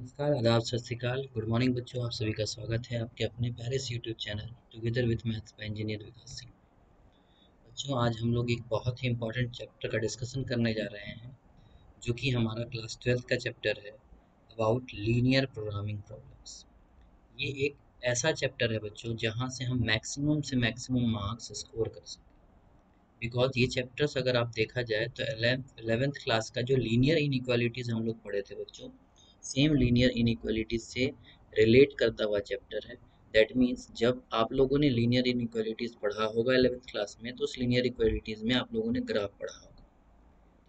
नमस्कार, आदाब, सत श्री अकाल, गुड मॉर्निंग बच्चों। आप सभी का स्वागत है आपके अपने प्यारे से YouTube channel together with maths by engineer Vikas Singh. बच्चों, आज हम लोग एक बहुत ही इंपॉर्टेंट चैप्टर का डिस्कशन करने जा रहे हैं, जो कि हमारा क्लास 12th का चैप्टर है अबाउट लीनियर प्रोग्रामिंग प्रॉब्लम्स। ये एक ऐसा चैप्टर है बच्चों जहाँ से हम मैक्सिमम से मैक्सिमम मार्क्स स्कोर कर सकते हैं। बिकॉज ये चैप्टर्स अगर आप देखा जाए तो 11th क्लास का जो लीनियर इनइक्वालिटीज़ हम लोग पढ़े थे बच्चों, सेम लीनियर इनइक्वालिटीज से रिलेट करता हुआ चैप्टर है। दैट मीन्स जब आप लोगों ने लीनियर इनइक्वालिटीज पढ़ा होगा 11th क्लास में, तो उस लीनियर इक्वालिटीज में आप लोगों ने ग्राफ पढ़ा होगा।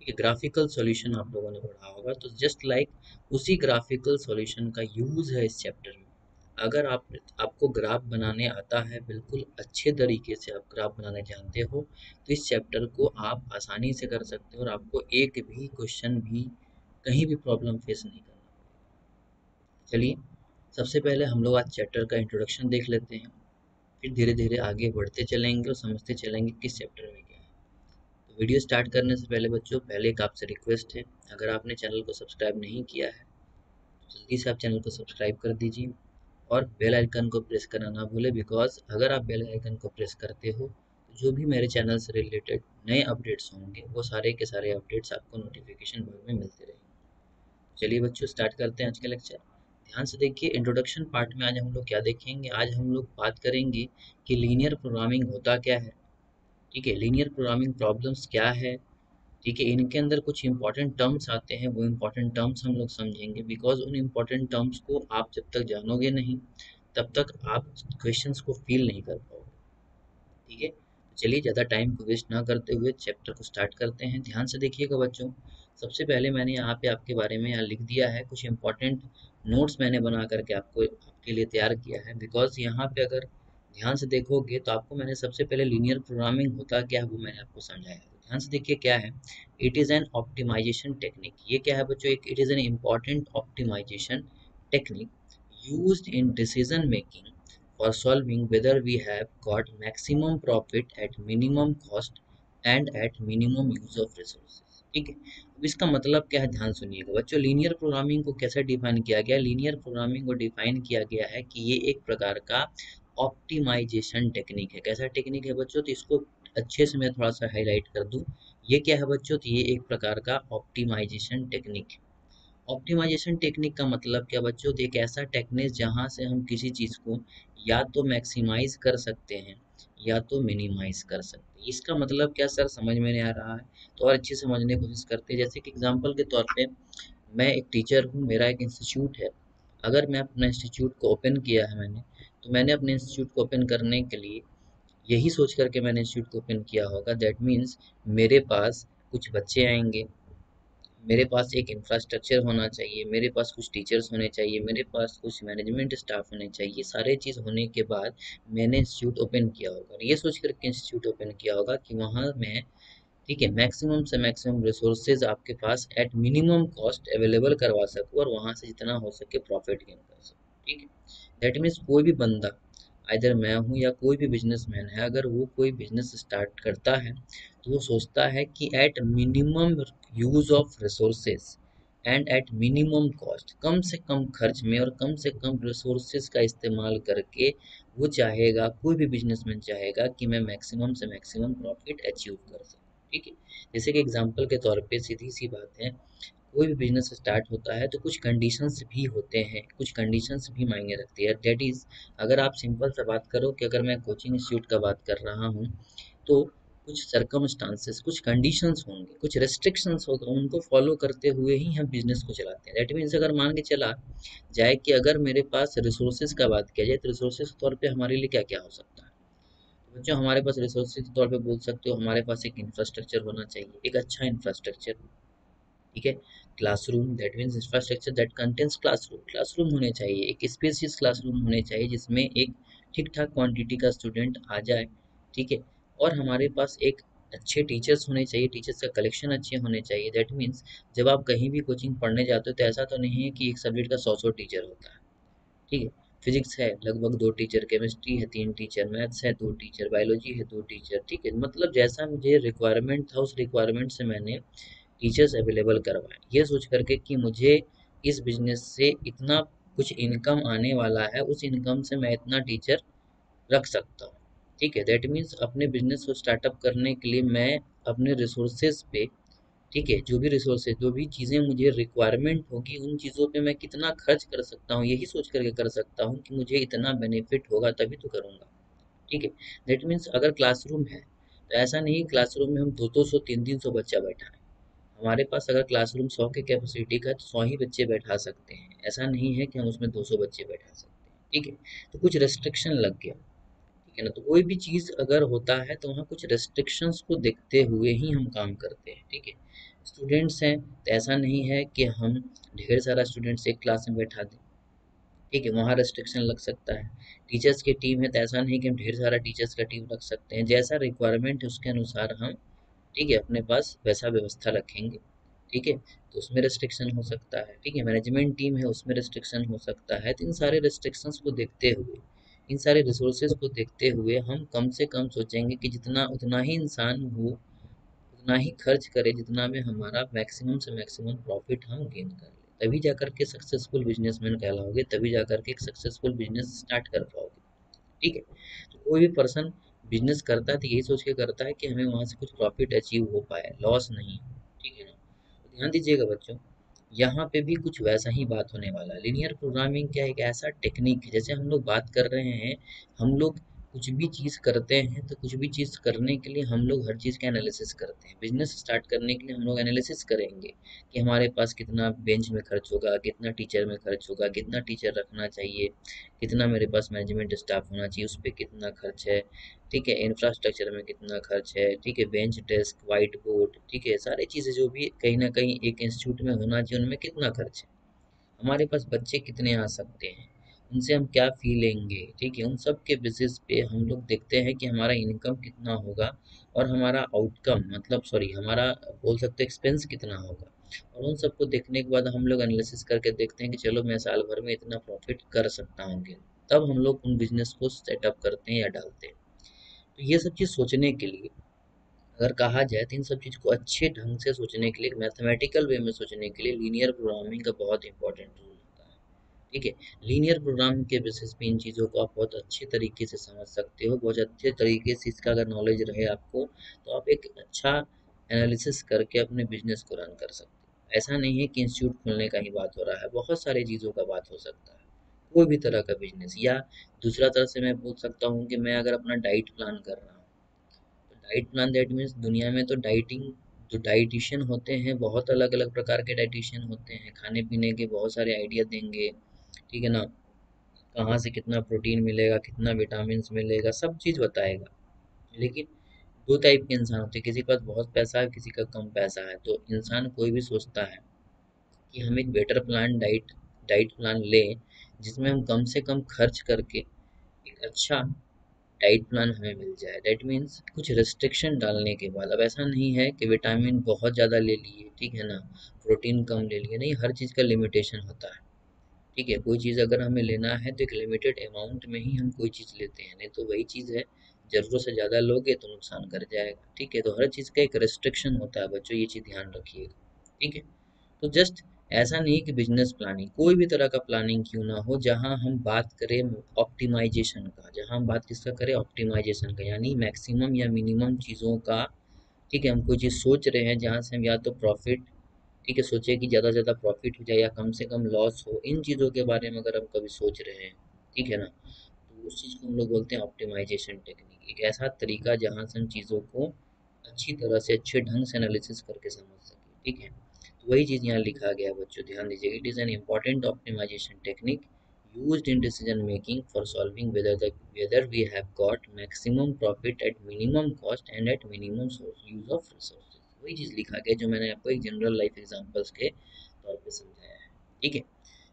ठीक है, ग्राफिकल सॉल्यूशन आप लोगों ने पढ़ा होगा। तो जस्ट लाइक उसी ग्राफिकल सॉल्यूशन का यूज है इस चैप्टर में। अगर आपको ग्राफ बनाने आता है, बिल्कुल अच्छे तरीके से आप ग्राफ बनाने जानते हो, तो इस चैप्टर को आप आसानी से कर सकते हो और आपको एक भी क्वेश्चन भी कहीं भी प्रॉब्लम फेस नहीं करना। चलिए, सबसे पहले हम लोग आज चैप्टर का इंट्रोडक्शन देख लेते हैं, फिर धीरे धीरे आगे बढ़ते चलेंगे और समझते चलेंगे किस चैप्टर में क्या है। तो वीडियो स्टार्ट करने से पहले बच्चों, पहले एक आपसे रिक्वेस्ट है, अगर आपने चैनल को सब्सक्राइब नहीं किया है तो जल्दी से आप चैनल को सब्सक्राइब कर दीजिए और बेल आइकन को प्रेस करना ना भूलें। बिकॉज अगर आप बेल आइकन को प्रेस करते हो तो जो भी मेरे चैनल से रिलेटेड नए अपडेट्स होंगे, वो सारे के सारे अपडेट्स आपको नोटिफिकेशन बर में मिलते रहेंगे। चलिए बच्चों, स्टार्ट करते हैं आज का लेक्चर। ध्यान से देखिए, इंट्रोडक्शन पार्ट में आज हम लोग क्या देखेंगे। आज हम लोग बात करेंगे कि लीनियर प्रोग्रामिंग होता क्या है। ठीक है, लीनियर प्रोग्रामिंग प्रॉब्लम्स क्या है। ठीक है, इनके अंदर कुछ इंपॉर्टेंट टर्म्स आते हैं, वो इंपॉर्टेंट टर्म्स हम लोग समझेंगे। बिकॉज उन इंपॉर्टेंट टर्म्स को आप जब तक जानोगे नहीं, तब तक आप क्वेश्चंस को फील नहीं कर पाओगे। ठीक है, तो चलिए ज़्यादा टाइम को वेस्ट ना करते हुए चैप्टर को स्टार्ट करते हैं। ध्यान से देखिएगा बच्चों, सबसे पहले मैंने यहाँ पे आपके बारे में यहाँ लिख दिया है, कुछ इंपॉर्टेंट नोट्स मैंने बना करके आपके लिए तैयार किया है। बिकॉज यहाँ पे अगर ध्यान से देखोगे तो आपको मैंने सबसे पहले लीनियर प्रोग्रामिंग होता क्या है वो मैंने आपको समझाया है। ध्यान से देखिए क्या है। It is an optimisation technique. ये क्या है बच्चों, एक it is an important optimisation technique used in decision making for solving whether we have got maximum profit at minimum cost and at minimum use of resources। ठीक है, अब इसका मतलब क्या है, ध्यान सुनिएगा बच्चों। लीनियर प्रोग्रामिंग को कैसे डिफाइन किया गया है। लीनियर प्रोग्रामिंग को डिफाइन किया गया है कि ये एक प्रकार का ऑप्टिमाइजेशन टेक्निक है। कैसा टेक्निक है बच्चों, तो इसको अच्छे से मैं थोड़ा सा हाईलाइट कर दूं। ये क्या है बच्चों, तो ये एक प्रकार का ऑप्टिमाइजेशन टेक्निक है। ऑप्टिमाइजेशन टेक्निक का मतलब क्या बच्चों, तो एक ऐसा टेक्निक जहां से हम किसी चीज़ को या तो मैक्सिमाइज कर सकते हैं या तो मिनिमाइज कर सकते हैं। इसका मतलब क्या सर, समझ में नहीं आ रहा है, तो और अच्छे से समझने की कोशिश करते हैं। जैसे कि एग्जांपल के तौर पे, मैं एक टीचर हूँ, मेरा एक इंस्टीट्यूट है। अगर मैं अपना इंस्टीट्यूट को ओपन किया है तो मैंने अपने इंस्टीट्यूट को ओपन करने के लिए यही सोच करके मैंने इंस्टीट्यूट को ओपन किया होगा। दैट मीन्स मेरे पास कुछ बच्चे आएंगे, मेरे पास एक इंफ्रास्ट्रक्चर होना चाहिए, मेरे पास कुछ टीचर्स होने चाहिए, मेरे पास कुछ मैनेजमेंट स्टाफ होने चाहिए। ये सारे चीज़ होने के बाद मैंने इंस्टीट्यूट ओपन किया होगा और ये सोच करके इंस्टीट्यूट ओपन किया होगा कि वहाँ मैं, ठीक है, मैक्सिमम से मैक्सिमम रिसोर्सेज आपके पास एट मिनिमम कॉस्ट अवेलेबल करवा सकूँ और वहाँ से जितना हो सके प्रॉफिट गेन कर सकूँ। ठीक है, दैट मीन्स कोई भी बंदा, आइदर मैं हूँ या कोई भी बिजनेसमैन है, अगर वो कोई बिजनेस स्टार्ट करता है तो वो सोचता है कि at minimum use of resources and at minimum cost, कम से कम खर्च में और कम से कम रिसोर्सेज का इस्तेमाल करके वो चाहेगा, कोई भी बिजनेसमैन चाहेगा कि मैं मैक्सिमम से मैक्सिमम प्रॉफिट अचीव कर सकूँ। ठीक है, जैसे कि एग्जांपल के तौर पे सीधी सी बात है, कोई भी बिजनेस स्टार्ट होता है तो कुछ कंडीशंस भी होते हैं, कुछ कंडीशंस भी मायने रखती है। दैट इज़, अगर आप सिंपल सा बात करो कि अगर मैं कोचिंग इंस्टीट्यूट का बात कर रहा हूँ, तो कुछ सर्कमस्टांसेस, कुछ कंडीशंस होंगे, कुछ रेस्ट्रिक्शंस होगा, उनको फॉलो करते हुए ही हम बिजनेस को चलाते हैं। दैट मीन्स अगर मान के चला जाए कि अगर मेरे पास रिसोर्सेज का बात किया जाए, तो रिसोर्सेज के तौर पे हमारे लिए क्या क्या हो सकता है। तो बच्चों, हमारे पास रिसोर्सेज के तौर पे बोल सकते हो, हमारे पास एक इंफ्रास्ट्रक्चर होना चाहिए, एक अच्छा इंफ्रास्ट्रक्चर। ठीक है, classroom, that means infrastructure that contains classroom, classroom होने चाहिए, एक स्पेसियस क्लासरूम होने चाहिए जिसमें एक ठीक ठाक क्वांटिटी का स्टूडेंट आ जाए। ठीक है, और हमारे पास एक अच्छे टीचर्स होने चाहिए, टीचर्स का कलेक्शन अच्छे होने चाहिए। दैट मीन्स जब आप कहीं भी कोचिंग पढ़ने जाते हो तो ऐसा तो नहीं है कि एक सब्जेक्ट का 100 टीचर होता है। ठीक है, फिजिक्स है लगभग 2 टीचर, केमिस्ट्री है 3 टीचर, मैथ्स है 2 टीचर, बायोलॉजी है 2 टीचर। ठीक है, मतलब जैसा मुझे रिक्वायरमेंट था, उस रिक्वायरमेंट से मैंने टीचर्स अवेलेबल करवाएं, ये सोच करके कि मुझे इस बिजनेस से इतना कुछ इनकम आने वाला है, उस इनकम से मैं इतना टीचर रख सकता हूँ। ठीक है, दैट मीन्स अपने बिजनेस को स्टार्टअप करने के लिए मैं अपने रिसोर्सेज पे, ठीक है, जो भी रिसोर्सेज, जो भी चीज़ें मुझे रिक्वायरमेंट होगी, उन चीज़ों पे मैं कितना खर्च कर सकता हूँ, यही सोच करके कर सकता हूँ कि मुझे इतना बेनिफिट होगा तभी तो करूँगा। ठीक है, दैट मीन्स अगर क्लासरूम है तो ऐसा नहीं क्लासरूम में हम 200 300 बच्चा बैठा है। हमारे पास अगर क्लासरूम 100 के कैपेसिटी का है तो 100 ही बच्चे बैठा सकते हैं, ऐसा नहीं है कि हम उसमें 200 बच्चे बैठा सकते हैं। ठीक है, तो कुछ रेस्ट्रिक्शन लग गया। ठीक है ना, तो कोई भी चीज़ अगर होता है तो वहाँ कुछ रेस्ट्रिक्शंस को देखते हुए ही हम काम करते हैं। ठीक है, स्टूडेंट्स हैं तो ऐसा नहीं है कि हम ढेर सारा स्टूडेंट्स एक क्लास में बैठा दें। ठीक है, वहाँ रेस्ट्रिक्शन लग सकता है। टीचर्स की टीम है तो ऐसा नहीं कि हम ढेर सारा टीचर्स का टीम रख सकते हैं, जैसा रिक्वायरमेंट है उसके अनुसार हम, ठीक है, अपने पास वैसा व्यवस्था रखेंगे। ठीक है, तो उसमें रेस्ट्रिक्शन हो सकता है। ठीक है, मैनेजमेंट टीम है उसमें रेस्ट्रिक्शन हो सकता है। तो इन सारे रेस्ट्रिक्शंस को देखते हुए, इन सारे रिसोर्सेज को देखते हुए हम कम से कम सोचेंगे कि जितना उतना ही इंसान हो, उतना ही खर्च करें जितना में हमारा मैक्सिमम से मैक्सिमम प्रॉफिट हम गेन कर लें। तभी जाकर के सक्सेसफुल बिजनेसमैन कहलाओगे, तभी जाकर के एक सक्सेसफुल बिजनेस स्टार्ट कर पाओगे। ठीक है, तो कोई भी पर्सन बिजनेस करता है तो यही सोच के करता है कि हमें वहाँ से कुछ प्रॉफिट अचीव हो पाए, लॉस नहीं। ठीक है ना, तो ध्यान दीजिएगा बच्चों, यहाँ पे भी कुछ वैसा ही बात होने वाला है। लीनियर प्रोग्रामिंग क्या है, एक ऐसा टेक्निक है, जैसे हम लोग बात कर रहे हैं, हम लोग कुछ भी चीज़ करते हैं तो कुछ भी चीज़ करने के लिए हम लोग हर चीज़ का एनालिसिस करते हैं। बिजनेस स्टार्ट करने के लिए हम लोग एनालिसिस करेंगे कि हमारे पास कितना बेंच में खर्च होगा, कितना टीचर में खर्च होगा, कितना टीचर रखना चाहिए, कितना मेरे पास मैनेजमेंट स्टाफ होना चाहिए, उस पर कितना खर्च है। ठीक है, इंफ्रास्ट्रक्चर में कितना खर्च है। ठीक है, बेंच डेस्क वाइट बोर्ड, ठीक है, सारी चीज़ें जो भी कहीं ना कहीं एक इंस्टीट्यूट में होना चाहिए, उनमें कितना खर्च है, हमारे पास बच्चे कितने आ सकते हैं, उनसे हम क्या फ़ी लेंगे। ठीक है, उन सब के बेसिस पे हम लोग देखते हैं कि हमारा इनकम कितना होगा और हमारा आउटकम, मतलब सॉरी, हमारा बोल सकते हैं एक्सपेंस कितना होगा। और उन सबको देखने के बाद हम लोग एनालिसिस करके देखते हैं कि चलो मैं साल भर में इतना प्रॉफिट कर सकता हूँ, तब हम लोग उन बिजनेस को सेटअप करते हैं या डालते हैं। तो ये सब चीज़ सोचने के लिए, अगर कहा जाए तो इन सब चीज़ को अच्छे ढंग से सोचने के लिए, मैथमेटिकल वे में सोचने के लिए लीनियर प्रोग्रामिंग का बहुत इंपॉर्टेंट रोल होता है। ठीक है, लीनियर प्रोग्रामिंग के बेसिस पे इन चीज़ों को आप बहुत अच्छे तरीके से समझ सकते हो, बहुत अच्छे तरीके से इसका अगर नॉलेज रहे आपको तो आप एक अच्छा एनालिसिस करके अपने बिजनेस को रन कर सकते हो। ऐसा नहीं है कि इंस्टीट्यूट खोलने का ही बात हो रहा है, बहुत सारी चीज़ों का बात हो सकता है, कोई भी तरह का बिजनेस। या दूसरा तरह से मैं पूछ सकता हूँ कि मैं अगर अपना डाइट प्लान कर रहा हूँ, तो डाइट प्लान दैट मीन्स दुनिया में तो डाइटिंग, जो डाइटिशियन होते हैं बहुत अलग अलग प्रकार के डाइटिशियन होते हैं, खाने पीने के बहुत सारे आइडिया देंगे। ठीक है ना, कहाँ से कितना प्रोटीन मिलेगा, कितना विटामिन मिलेगा, सब चीज़ बताएगा। लेकिन दो टाइप के इंसान होते हैं, किसी के पास बहुत पैसा है, किसी का कम पैसा है। तो इंसान कोई भी सोचता है कि हम एक better plan diet diet plan लें जिसमें हम कम से कम खर्च करके एक अच्छा डाइट प्लान हमें मिल जाए। दैट मीन्स कुछ रिस्ट्रिक्शन डालने के बाद, अब ऐसा नहीं है कि विटामिन बहुत ज़्यादा ले लिए, ठीक है ना, प्रोटीन कम ले लिए, नहीं, हर चीज़ का लिमिटेशन होता है। ठीक है, कोई चीज़ अगर हमें लेना है तो एक लिमिटेड अमाउंट में ही हम कोई चीज़ लेते हैं, नहीं तो वही चीज़ है ज़रूरत से ज़्यादा लोगे तो नुकसान कर जाएगा। ठीक है, तो हर चीज़ का एक रिस्ट्रिक्शन होता है बच्चों, ये चीज़ ध्यान रखिएगा। ठीक है, तो जस्ट ऐसा नहीं कि बिजनेस प्लानिंग, कोई भी तरह का प्लानिंग क्यों ना हो, जहां हम बात करें ऑप्टिमाइजेशन का, जहां हम बात किसका करें, ऑप्टिमाइजेशन का, यानी मैक्सिमम या मिनिमम चीज़ों का। ठीक है, हम कोई चीज़ सोच रहे हैं जहां से हम या तो प्रॉफिट, ठीक है, सोचे कि ज़्यादा से ज़्यादा प्रॉफिट हो जाए या कम से कम लॉस हो, इन चीज़ों के बारे में अगर हम कभी सोच रहे हैं, ठीक है ना, तो उस चीज़ को हम लोग बोलते हैं ऑप्टिमाइजेशन टेक्निक। एक ऐसा तरीका जहाँ से हम चीज़ों को अच्छी तरह से अच्छे ढंग से एनालिसिस करके समझ सकें। ठीक है, तो वही चीज़ यहाँ लिखा गया है बच्चों, ध्यान दीजिए। It is an important optimisation technique used in decision making for solving whether we have got maximum profit at minimum cost and at minimum source use of resources। वही चीज़ लिखा गया जो मैंने आपको एक जनरल लाइफ एग्जांपल्स के तौर पे समझाया है। ठीक है,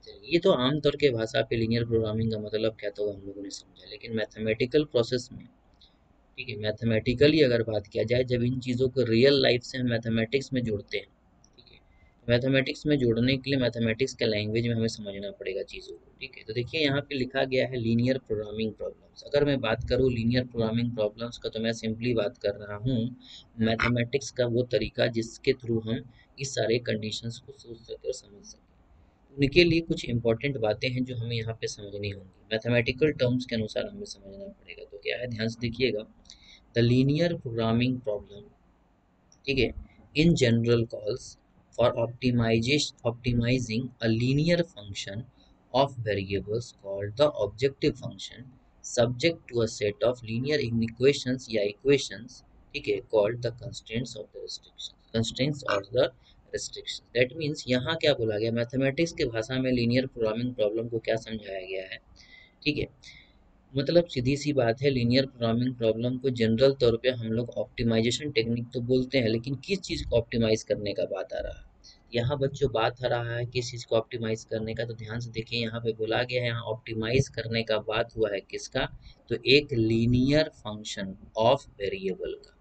चलिए, ये तो आम तौर के भाषा पे लीनियर प्रोग्रामिंग का मतलब क्या तो हम लोगों ने समझा, लेकिन मैथमेटिकल प्रोसेस में, ठीक है, मैथमेटिकली अगर बात किया जाए, जब इन चीज़ों को रियल लाइफ से हम मैथमेटिक्स में जोड़ते हैं, ठीक है, तो मैथमेटिक्स में जोड़ने के लिए मैथमेटिक्स के लैंग्वेज में हमें समझना पड़ेगा चीज़ों को। ठीक है, तो देखिए यहाँ पे लिखा गया है लीनियर प्रोग्रामिंग प्रॉब्लम्स। अगर मैं बात करूँ लीनियर प्रोग्रामिंग प्रॉब्लम्स का, तो मैं सिंपली बात कर रहा हूँ मैथमेटिक्स का वो तरीका जिसके थ्रू हम इस सारे कंडीशंस को सोच सके और समझ सकें। उनके लिए कुछ इंपॉर्टेंट बातें हैं जो हमें यहाँ पे समझनी होंगी, मैथमेटिकल टर्म्स के अनुसार हमें समझना पड़ेगा। तो क्या है, ध्यान से देखिएगा। द लीनियर प्रोग्रामिंग प्रॉब्लम, ठीक है, in general calls for optimising a linear function of variables called the objective function subject to a set of linear equations या इक्वेशंस, ठीक है, called the constraints of the restriction, constraints और the restriction. That means यहाँ क्या बोला गया, mathematics के भाषा में लीनियर प्रोग्रामिंग प्रॉब्लम को क्या समझाया गया है, ठीक है। मतलब सीधी सी बात है, लीनियर प्रोग्रामिंग प्रॉब्लम को जनरल तौर पे हम लोग ऑप्टिमाइजेशन टेक्निक तो बोलते हैं, लेकिन किस चीज़ को ऑप्टिमाइज करने का बात आ रहा है यहाँ बच्चों, बात आ रहा है किस चीज़ को ऑप्टिमाइज करने का। तो ध्यान से देखिए, यहाँ पे बोला गया है, यहाँ ऑप्टिमाइज करने का बात हुआ है किसका, तो एक लीनियर फंक्शन ऑफ वेरिएबल का,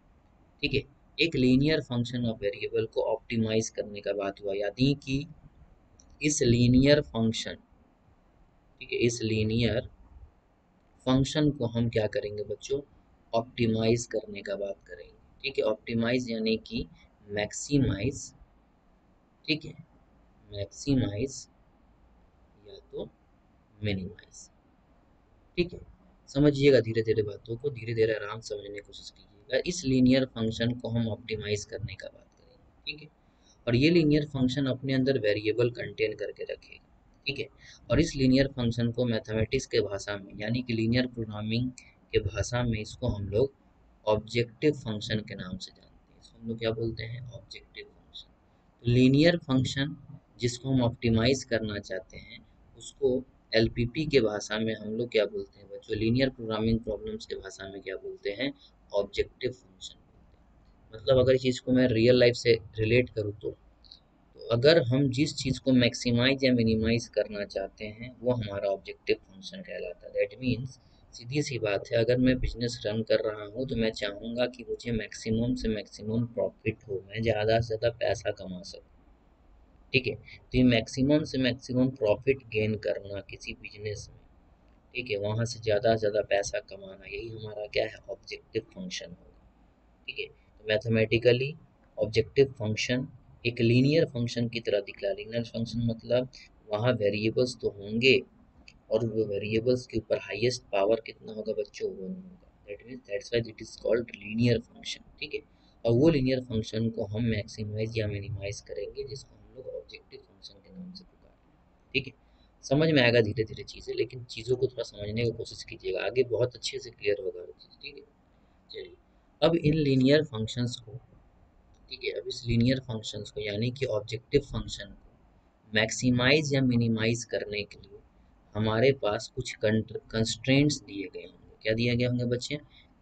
ठीक है। एक लीनियर फंक्शन ऑफ वेरिएबल को ऑप्टिमाइज करने का बात हुआ, यानी कि इस लीनियर फंक्शन, ठीक है, इस लीनियर फंक्शन को हम क्या करेंगे बच्चों, ऑप्टिमाइज करने का बात करेंगे, ठीक है। ऑप्टिमाइज यानी कि मैक्सिमाइज, ठीक है, मैक्सिमाइज या तो मिनिमाइज, ठीक है। समझिएगा धीरे धीरे बातों को, धीरे धीरे आराम से समझने की कोशिश कीजिएगा। इस लीनियर फंक्शन को हम ऑप्टिमाइज करने का बात करेंगे, ठीक है। और ये लीनियर फंक्शन अपने अंदर वेरिएबल कंटेन करके रखेगा, ठीक है। और इस लीनियर फंक्शन को मैथमेटिक्स के भाषा में, यानी कि लीनियर प्रोग्रामिंग के भाषा में, इसको हम लोग ऑब्जेक्टिव फंक्शन के नाम से जानते हैं। इसको हम लोग क्या बोलते हैं, ऑब्जेक्टिव फंक्शन। तो लीनियर फंक्शन जिसको हम ऑप्टिमाइज करना चाहते हैं, उसको एलपीपी के भाषा में हम लोग क्या बोलते हैं बच्चों, लीनियर प्रोग्रामिंग प्रॉब्लम्स के भाषा में क्या बोलते हैं, ऑब्जेक्टिव फंक्शन बोलते हैं। मतलब अगर इस चीज़ को मैं रियल लाइफ से रिलेट करूँ तो अगर हम जिस चीज़ को मैक्सिमाइज या मिनिमाइज करना चाहते हैं वो हमारा ऑब्जेक्टिव फंक्शन कहलाता है। दैट मीन्स सीधी सी बात है, अगर मैं बिजनेस रन कर रहा हूँ तो मैं चाहूँगा कि मुझे मैक्सिमम से मैक्सिमम प्रॉफिट हो, मैं ज़्यादा से ज़्यादा पैसा कमा सकूँ, ठीक है। तो ये मैक्सिमम से मैक्सिमम प्रॉफिट गेन करना किसी बिजनेस में, ठीक है, वहाँ से ज़्यादा पैसा कमाना, यही हमारा क्या है, ऑब्जेक्टिव फंक्शन होगा, ठीक है। तो मैथमेटिकली ऑब्जेक्टिव फंक्शन एक लीनियर फंक्शन की तरह दिखला। लीनियर फंक्शन मतलब वहाँ वेरिएबल्स तो होंगे, और वो वेरिएबल्स के ऊपर हाईएस्ट पावर कितना होगा बच्चों, वन होगा। That means that's why it is called linear function, ठीक है। और वो लीनियर फंक्शन को हम मैक्सिमाइज या मिनिमाइज करेंगे, जिसको हम लोग ऑब्जेक्टिव फंक्शन के नाम से पुकारते हैं, ठीक है। समझ में आएगा धीरे धीरे चीज़ें, लेकिन चीज़ों को थोड़ा समझने की कोशिश कीजिएगा, आगे बहुत अच्छे से क्लियर होगा हर चीज़, ठीक है। चलिए, अब इन लीनियर फंक्शंस को, ठीक है, अब इस लीनियर फंक्शंस को यानी कि ऑब्जेक्टिव फंक्शन को मैक्सिमाइज या मिनिमाइज करने के लिए हमारे पास कुछ कंस्ट्रेंट्स दिए गए होंगे। क्या दिए गए होंगे बच्चे,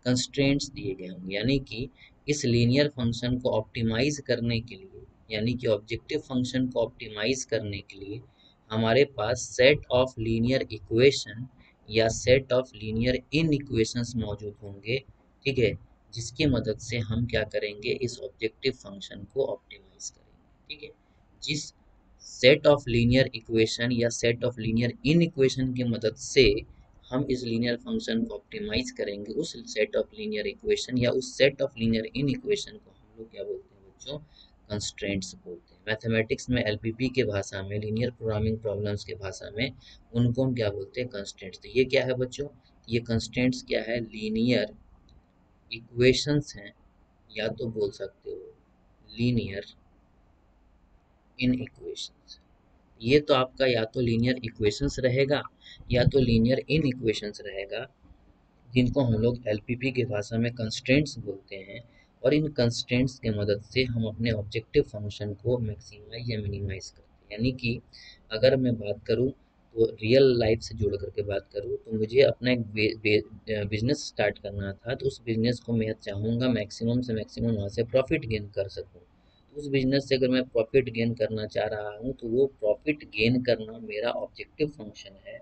कंस्ट्रेंट्स दिए गए होंगे। यानी कि इस लीनियर फंक्शन को ऑप्टिमाइज करने के लिए, यानी कि ऑब्जेक्टिव फंक्शन को ऑप्टिमाइज करने के लिए हमारे पास सेट ऑफ लीनियर इक्वेशन या set of linear in equations मौजूद होंगे, ठीक है, जिसकी मदद से हम क्या करेंगे, इस ऑब्जेक्टिव फंक्शन को ऑप्टिमाइज करेंगे, ठीक है। जिस सेट ऑफ लीनियर इक्वेशन या set of linear in equation की मदद से हम इस लीनियर फंक्शन को ऑप्टिमाइज करेंगे, उस सेट ऑफ लीनियर इक्वेशन या उस set of linear in equation को हम लोग क्या बोलते हैं बच्चों, कंस्ट्रेंट्स बोलते हैं। मैथमेटिक्स में एलपीपी के भाषा में, लीनियर प्रोग्रामिंग प्रॉब्लम्स के भाषा में उनको हम क्या बोलते हैं, कंस्ट्रेंट्स। तो ये क्या है बच्चों, ये कंस्ट्रेंट्स क्या है, लीनियर इक्वेशंस हैं, या तो बोल सकते हो लीनियर इन इक्वेशंस। ये तो आपका या तो लीनियर इक्वेशंस रहेगा या तो लीनियर इन इक्वेशंस रहेगा, जिनको हम लोग एलपीपी की भाषा में कंस्ट्रेंट्स बोलते हैं। और इन कंस्ट्रेंट्स के मदद से हम अपने ऑब्जेक्टिव फंक्शन को मैक्सिमाइज या मिनिमाइज करते हैं। यानी कि अगर मैं बात करूँ तो रियल लाइफ से जोड़ करके बात करूँ तो मुझे अपना एक बिजनेस स्टार्ट करना था, तो उस बिजनेस को मैं चाहूँगा मैक्सिमम से मैक्सिमम वहाँ से प्रॉफिट गेन कर सकूँ। तो उस बिजनेस से अगर मैं प्रॉफिट गेन करना चाह रहा हूँ तो वो प्रॉफिट गेन करना मेरा ऑब्जेक्टिव फंक्शन है।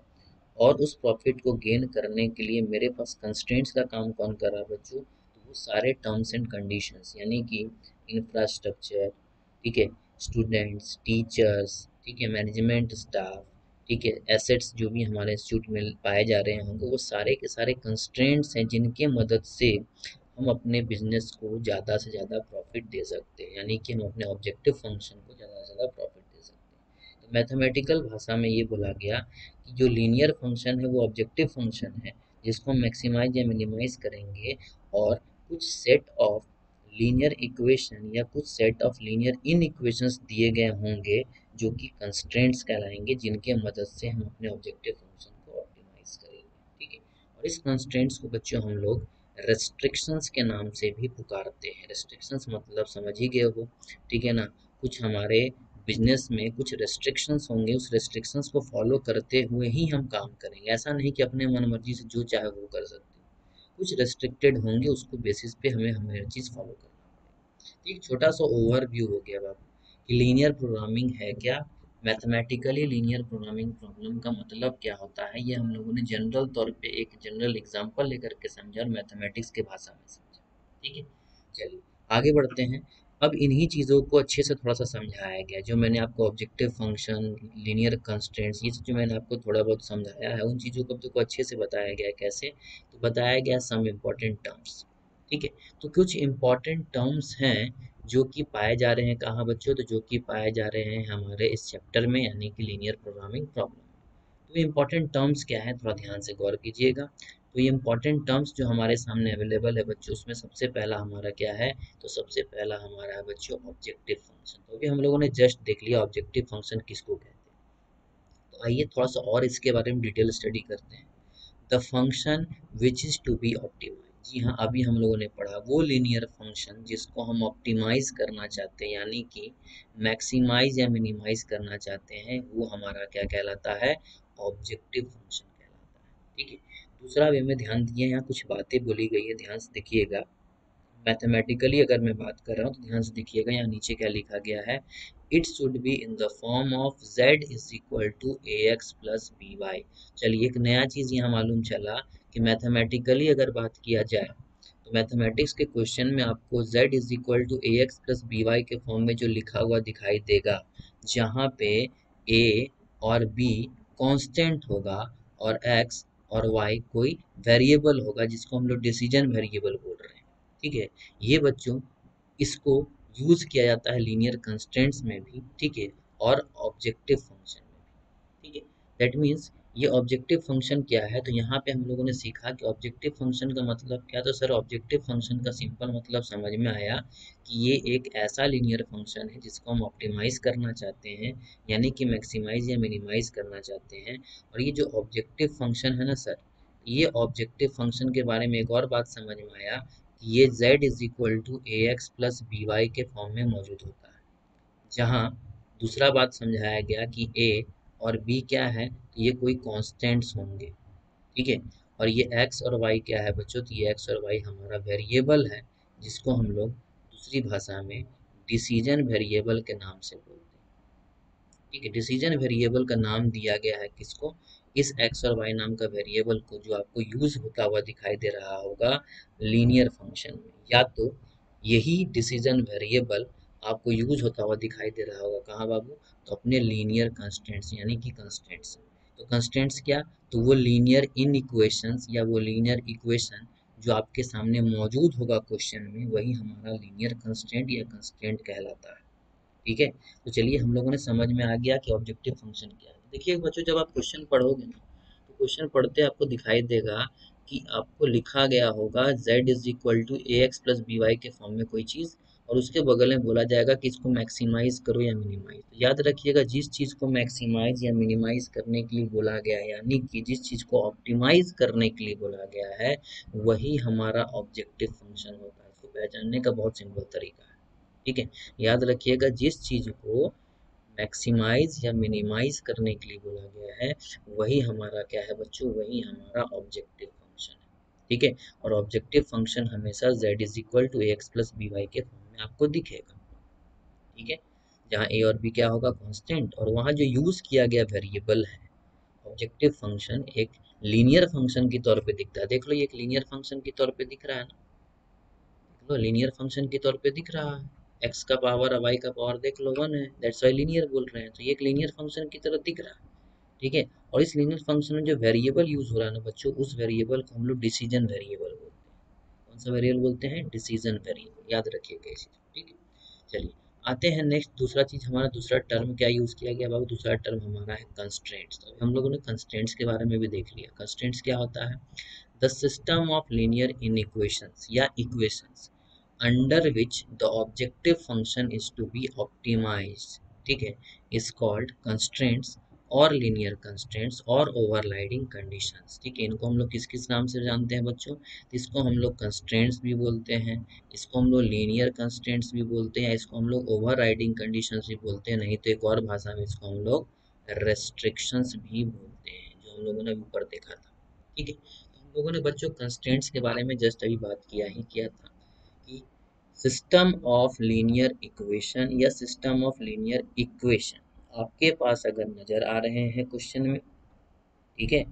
और उस प्रॉफिट को गेन करने के लिए मेरे पास कंस्ट्रेंट्स का काम कौन कर रहा है बच्चों, तो वो सारे टर्म्स एंड कंडीशंस, यानी कि इंफ्रास्ट्रक्चर, ठीक है, स्टूडेंट्स, टीचर्स, ठीक है, मैनेजमेंट स्टाफ, ठीक है, एसेट्स जो भी हमारे इंस्टीट्यूट में पाए जा रहे होंगे, वो सारे के सारे कंस्ट्रेंट्स हैं जिनके मदद से हम अपने बिजनेस को ज़्यादा से ज़्यादा प्रॉफिट दे सकते हैं, यानी कि हम अपने ऑब्जेक्टिव फंक्शन को ज़्यादा से ज़्यादा प्रॉफिट दे सकते हैं। मैथमेटिकल भाषा में ये बोला गया कि जो लीनियर फंक्शन है वो ऑब्जेक्टिव फंक्शन है जिसको हम मैक्सिमाइज या मिनिमाइज करेंगे, और कुछ सेट ऑफ लीनियर इक्वेशन या कुछ set of linear in equations दिए गए होंगे जो कि कंस्ट्रेंट्स कहलाएंगे, जिनके मदद से हम अपने ऑब्जेक्टिव फंक्शन को ऑप्टिमाइज करेंगे। ठीक है, और इस कंस्ट्रेंट्स को बच्चों हम लोग रेस्ट्रिक्शंस के नाम से भी पुकारते हैं। रेस्ट्रिक्शंस मतलब समझ ही गए हो, ठीक है ना। कुछ हमारे बिजनेस में कुछ रेस्ट्रिक्शंस होंगे, उस रेस्ट्रिक्शंस को फॉलो करते हुए ही हम काम करेंगे। ऐसा नहीं कि अपने मन मर्जी से जो चाहे वो कर सकते हैं। कुछ रेस्ट्रिक्टेड होंगे, उसको बेसिस पे हमें हर चीज़ फॉलो करना पड़ेगा। एक छोटा सा ओवरव्यू हो गया बाबू कि लीनियर प्रोग्रामिंग है क्या, मैथमेटिकली लीनियर प्रोग्रामिंग प्रॉब्लम का मतलब क्या होता है, ये हम लोगों ने जनरल तौर पे एक जनरल एग्जांपल लेकर के समझा और मैथमेटिक्स के भाषा में समझा। ठीक है, चलिए आगे बढ़ते हैं। अब इन्हीं चीज़ों को अच्छे से थोड़ा सा समझाया गया, जो मैंने आपको ऑब्जेक्टिव फंक्शन, लीनियर कंस्ट्रेंट्स, ये जो मैंने आपको थोड़ा बहुत समझाया है, उन चीज़ों को आपको अच्छे से बताया गया है। कैसे, तो बताया गया सम इम्पॉर्टेंट टर्म्स। ठीक है, तो कुछ इम्पॉर्टेंट टर्म्स हैं जो कि पाए जा रहे हैं कहाँ बच्चों, तो जो कि पाए जा रहे हैं हमारे इस चैप्टर में, यानी कि लीनियर प्रोग्रामिंग प्रॉब्लम। तो इम्पॉर्टेंट टर्म्स क्या है, थोड़ा ध्यान से गौर कीजिएगा। तो ये इम्पॉर्टेंट टर्म्स जो हमारे सामने अवेलेबल है बच्चों, उसमें सबसे पहला हमारा क्या है, तो सबसे पहला हमारा है बच्चों ऑब्जेक्टिव फंक्शन। तो अभी हम लोगों ने जस्ट देख लिया ऑब्जेक्टिव फंक्शन किसको कहते हैं। तो आइए थोड़ा सा और इसके बारे में डिटेल स्टडी करते हैं। The function which is to be optimise, जी हाँ, अभी हम लोगों ने पढ़ा वो लीनियर फंक्शन जिसको हम ऑप्टिमाइज करना चाहते हैं, यानी कि मैक्सिमाइज या मिनिमाइज करना चाहते हैं, वो हमारा क्या कहलाता है, ऑब्जेक्टिव फंक्शन कहलाता है। ठीक है, दूसरा वे में ध्यान दिए, यहाँ कुछ बातें बोली गई है, ध्यान से देखिएगा। मैथमेटिकली अगर मैं बात कर रहा हूँ तो ध्यान से देखिएगा, यहाँ नीचे क्या लिखा गया है, it should be in the form of z is equal to a x plus B y. चलिए एक नया चीज़ यहाँ मालूम चला कि मैथमेटिकली अगर बात किया जाए तो मैथमेटिक्स के क्वेश्चन में आपको z is equal to a x plus B y के फॉर्म में जो लिखा हुआ दिखाई देगा, जहाँ पे a और b कांस्टेंट होगा और x और y कोई वेरिएबल होगा, जिसको हम लोग डिसीजन वेरिएबल बोल रहे हैं। ठीक है, ये बच्चों इसको यूज़ किया जाता है लीनियर कंस्ट्रेंट्स में भी, ठीक है, और ऑब्जेक्टिव फंक्शन में भी। ठीक है, दैट मीन्स ये ऑब्जेक्टिव फंक्शन क्या है, तो यहाँ पे हम लोगों ने सीखा कि ऑब्जेक्टिव फंक्शन का मतलब क्या। तो सर ऑब्जेक्टिव फंक्शन का सिंपल मतलब समझ में आया कि ये एक ऐसा लीनियर फंक्शन है जिसको हम ऑप्टिमाइज करना चाहते हैं, यानी कि मैक्सिमाइज या मिनिमाइज करना चाहते हैं। और ये जो ऑब्जेक्टिव फंक्शन है ना सर, ये ऑब्जेक्टिव फंक्शन के बारे में एक और बात समझ में आया कि ये z is equal to a x plus B y के फॉर्म में मौजूद होता है। जहाँ दूसरा बात समझाया गया कि a और b क्या है, तो ये कोई कांस्टेंट्स होंगे। ठीक है, और ये x और y क्या है बच्चों, तो ये x और y हमारा वेरिएबल है, जिसको हम लोग दूसरी भाषा में डिसीजन वेरिएबल के नाम से बोलते हैं। ठीक है, डिसीजन वेरिएबल का नाम दिया गया है किसको, इस x और y नाम का वेरिएबल को, जो आपको यूज होता हुआ दिखाई दे रहा होगा लीनियर फंक्शन में। या तो यही डिसीजन वेरिएबल आपको यूज होता हुआ दिखाई दे रहा होगा कहाँ बाबू, तो अपने लीनियर कंस्टेंट्स, यानी कि कंस्टेंट्स। तो कंस्टेंट्स क्या, तो वो लीनियर इन इक्वेशंस या वो लीनियर इक्वेशन जो आपके सामने मौजूद होगा क्वेश्चन में, वही हमारा लीनियर कंस्टेंट या कंस्टेंट कहलाता है। ठीक है, तो चलिए हम लोगों ने समझ में आ गया कि ऑब्जेक्टिव फंक्शन क्या है। देखिए बच्चों, जब आप क्वेश्चन पढ़ोगे ना, तो क्वेश्चन पढ़ते आपको दिखाई देगा कि आपको लिखा गया होगा z is equal to a x plus B y के फॉर्म में कोई चीज़, और उसके बगल में बोला जाएगा कि इसको मैक्सिमाइज करो या मिनिमाइज। तो याद रखिएगा, जिस चीज़ को मैक्सिमाइज या मिनिमाइज करने के लिए बोला गया है, यानी कि जिस चीज़ को ऑप्टिमाइज करने के लिए बोला गया है, वही हमारा ऑब्जेक्टिव फंक्शन होता है। इसको पहचानने का बहुत सिंपल तरीका है। ठीक है, याद रखिएगा, जिस चीज़ को मैक्सिमाइज या मिनिमाइज करने के लिए बोला गया है, वही हमारा क्या है बच्चों, वही हमारा ऑब्जेक्टिव फंक्शन है। ठीक है, और ऑब्जेक्टिव फंक्शन हमेशा z is equal to a x plus B y के फॉर्म में आपको दिखेगा। ठीक है, जहाँ a और b क्या होगा, कांस्टेंट, और वहाँ जो यूज किया गया वेरिएबल है। ऑब्जेक्टिव फंक्शन एक लीनियर फंक्शन के तौर पे दिखता है। देख लो, ये एक लीनियर फंक्शन के तौर पे दिख रहा है ना, देख लो लीनियर फंक्शन के तौर पे दिख रहा है। x का पावर और y का पावर देख लो 1 है, दैट्स वाई लीनियर बोल रहे हैं। तो ये एक लीनियर फंक्शन की तरह दिख रहा है। ठीक है, और इस लीनियर फंक्शन में जो वेरिएबल यूज हो रहा है ना बच्चों, उस वेरिएबल को हम लोग डिसीजन वेरिएबल बोलते हैं। कौन सा वेरिएबल बोलते हैं, डिसीजन वेरिएबल, याद रखिएगा इसी। ठीक है, चलिए आते हैं नेक्स्ट, दूसरा चीज हमारा दूसरा टर्म क्या यूज किया गया बाबू, दूसरा टर्म हमारा है कंस्ट्रेंट्स। तो हम लोगों ने कंस्ट्रेंट्स के बारे में भी देख लिया। कंस्ट्रेंट्स क्या होता है? The system of linear inequations या equations under which the objective function is to be optimised, ठीक है, इज कॉल्ड कंस्ट्रेंट्स और लीनियर कंस्ट्रेंट्स और ओवरराइडिंग कंडीशंस। ठीक है, इनको हम लोग किस किस नाम से जानते हैं बच्चों? इसको हम लोग कंस्ट्रेंट्स भी बोलते हैं, इसको हम लोग लीनियर कंस्ट्रेंट्स भी बोलते हैं, इसको हम लोग ओवरराइडिंग कंडीशंस भी बोलते हैं, नहीं तो एक और भाषा में इसको हम लोग रेस्ट्रिक्शंस भी बोलते हैं, जो हम लोगों ने ऊपर देखा था। ठीक है, तो हम लोगों ने बच्चों कंस्ट्रेंट्स के बारे में जस्ट अभी बात किया था कि सिस्टम ऑफ लीनियर इक्वेशन या सिस्टम ऑफ लीनियर इक्वेशन आपके पास अगर नजर आ रहे हैं क्वेश्चन में, ठीक है,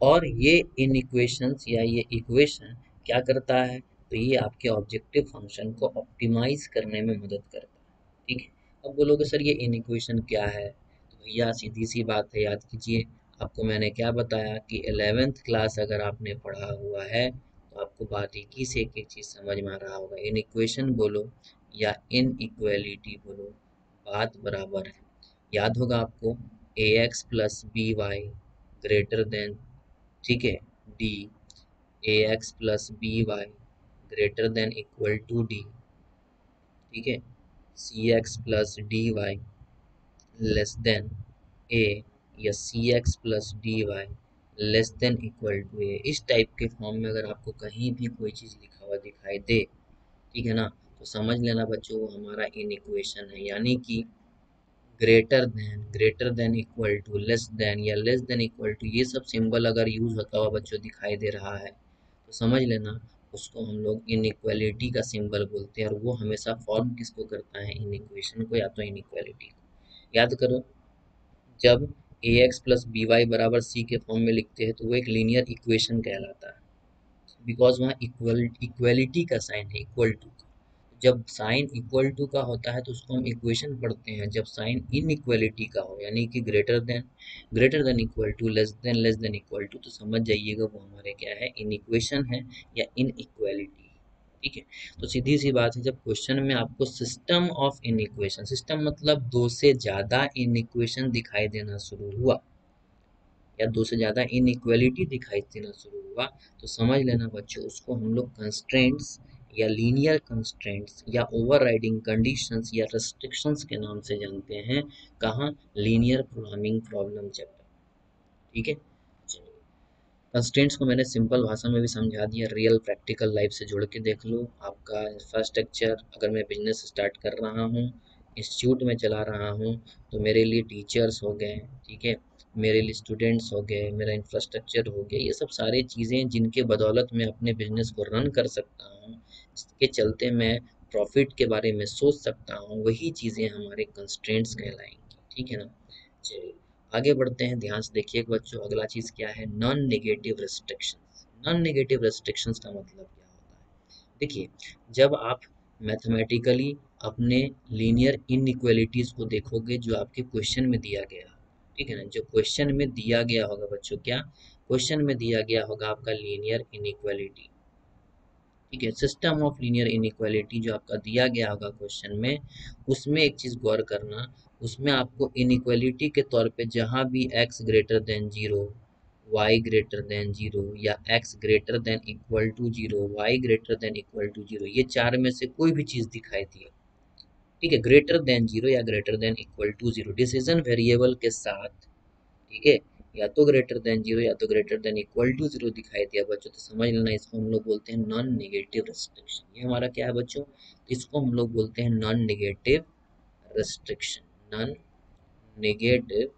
और ये इन इक्वेशंस या ये इक्वेशन क्या करता है, तो ये आपके ऑब्जेक्टिव फंक्शन को ऑप्टिमाइज करने में मदद करता है। ठीक है, अब बोलोगे सर ये इन इक्वेशन क्या है, तो भैया सीधी सी बात है, याद कीजिए, आपको मैंने क्या बताया कि 11th क्लास अगर आपने पढ़ा हुआ है तो आपको बात एक ही से एक चीज समझ में आ रहा होगा, इन इक्वेशन बोलो या इन इक्वेलिटी बोलो, बात बराबर है। याद होगा आपको, A x plus B Y greater than, ठीक है, D, A x plus B Y greater than equal to D, ठीक है, C X plus D Y less than A, या C X plus D Y less than equal to A. इस type के form में अगर आपको कहीं भी कोई चीज़ लिखा हुआ दिखाई दे, ठीक है ना, तो समझ लेना बच्चों वो हमारा इन इक्वेशन है, यानी कि greater than equal to, less than या लेस देन इक्वल टू, ये सब सिंबल अगर यूज होता हुआ बच्चों दिखाई दे रहा है तो समझ लेना उसको हम लोग इनइक्वालिटी का सिंबल बोलते हैं, और वो हमेशा फॉर्म किसको करता है, इन इक्वेशन को या तो इनइक्वालिटी को। याद करो, जब ए एक्स प्लस बी वाई बराबर सी के फॉर्म में लिखते हैं तो वो एक लीनियर इक्वेशन कहलाता है, बिकॉज वहाँ इक्वलिटी का साइन है, इक्वल टू। जब साइन इक्वल टू का होता है तो उसको हम इक्वेशन पढ़ते हैं, जब साइन इन इक्वलिटी का हो यानी कि greater than equal to, less than equal to, तो समझ जाइएगा वो हमारे क्या है, इन इक्वेशन है या इन इक्वलिटी। ठीक है, तो सीधी सी बात है, जब क्वेश्चन में आपको system of in equation, system मतलब दो से ज्यादा इन इक्वेशन दिखाई देना शुरू हुआ या दो से ज़्यादा इनइक्वालिटी दिखाई देना शुरू हुआ, तो समझ लेना बच्चों उसको हम लोग कंस्ट्रेंट्स या लीनियर कंस्ट्रेंट्स या ओवरराइडिंग कंडीशंस या रेस्ट्रिक्शंस के नाम से जानते हैं। कहाँ? Linear programming problem chapter. ठीक है, चलिए, कंस्ट्रेंट्स को मैंने सिंपल भाषा में भी समझा दिया, रियल प्रैक्टिकल लाइफ से जोड़ के देख लो। आपका फर्स्ट लेक्चर, अगर मैं बिजनेस स्टार्ट कर रहा हूँ, इंस्टीट्यूट में चला रहा हूँ, तो मेरे लिए टीचर्स हो गए, ठीक है, मेरे लिए स्टूडेंट्स हो गए, मेरा इंफ्रास्ट्रक्चर हो गया, ये सब सारे चीज़ें जिनके बदौलत मैं अपने बिजनेस को रन कर सकता हूँ, जिसके चलते मैं प्रॉफिट के बारे में सोच सकता हूँ, वही चीज़ें हमारे कंस्ट्रेंट्स कहलाएंगी। ठीक है ना, चलिए आगे बढ़ते हैं, ध्यान से देखिए बच्चों, अगला चीज़ क्या है, non negative restrictions. Non negative restrictions का मतलब क्या होता है? देखिए, जब आप मैथमेटिकली अपने लीनियर इनइक्वालिटीज को देखोगे जो आपके क्वेश्चन में दिया गया, ठीक है ना, जो क्वेश्चन में दिया गया होगा बच्चों, क्या क्वेश्चन में दिया गया होगा आपका लीनियर इनइक्वालिटी, ठीक है, सिस्टम ऑफ लीनियर इनइक्वालिटी जो आपका दिया गया होगा क्वेश्चन में, उसमें एक चीज़ गौर करना, उसमें आपको इनइक्वालिटी के तौर पे जहाँ भी x greater than zero, y greater than zero, या x greater than equal to zero, y greater than equal to zero, ये चार में से कोई भी चीज़ दिखाई दी, ठीक है, ग्रेटर देन जीरो या greater than equal to zero decision variable के साथ, ठीक है, या तो ग्रेटर देन जीरो या तो greater than equal to zero दिखाई दिया बच्चों, तो समझ लेना इसको हम लोग बोलते हैं नॉन नेगेटिव रेस्ट्रिक्शन। ये हमारा क्या है बच्चों, इसको हम लोग बोलते हैं non negative restriction, non negative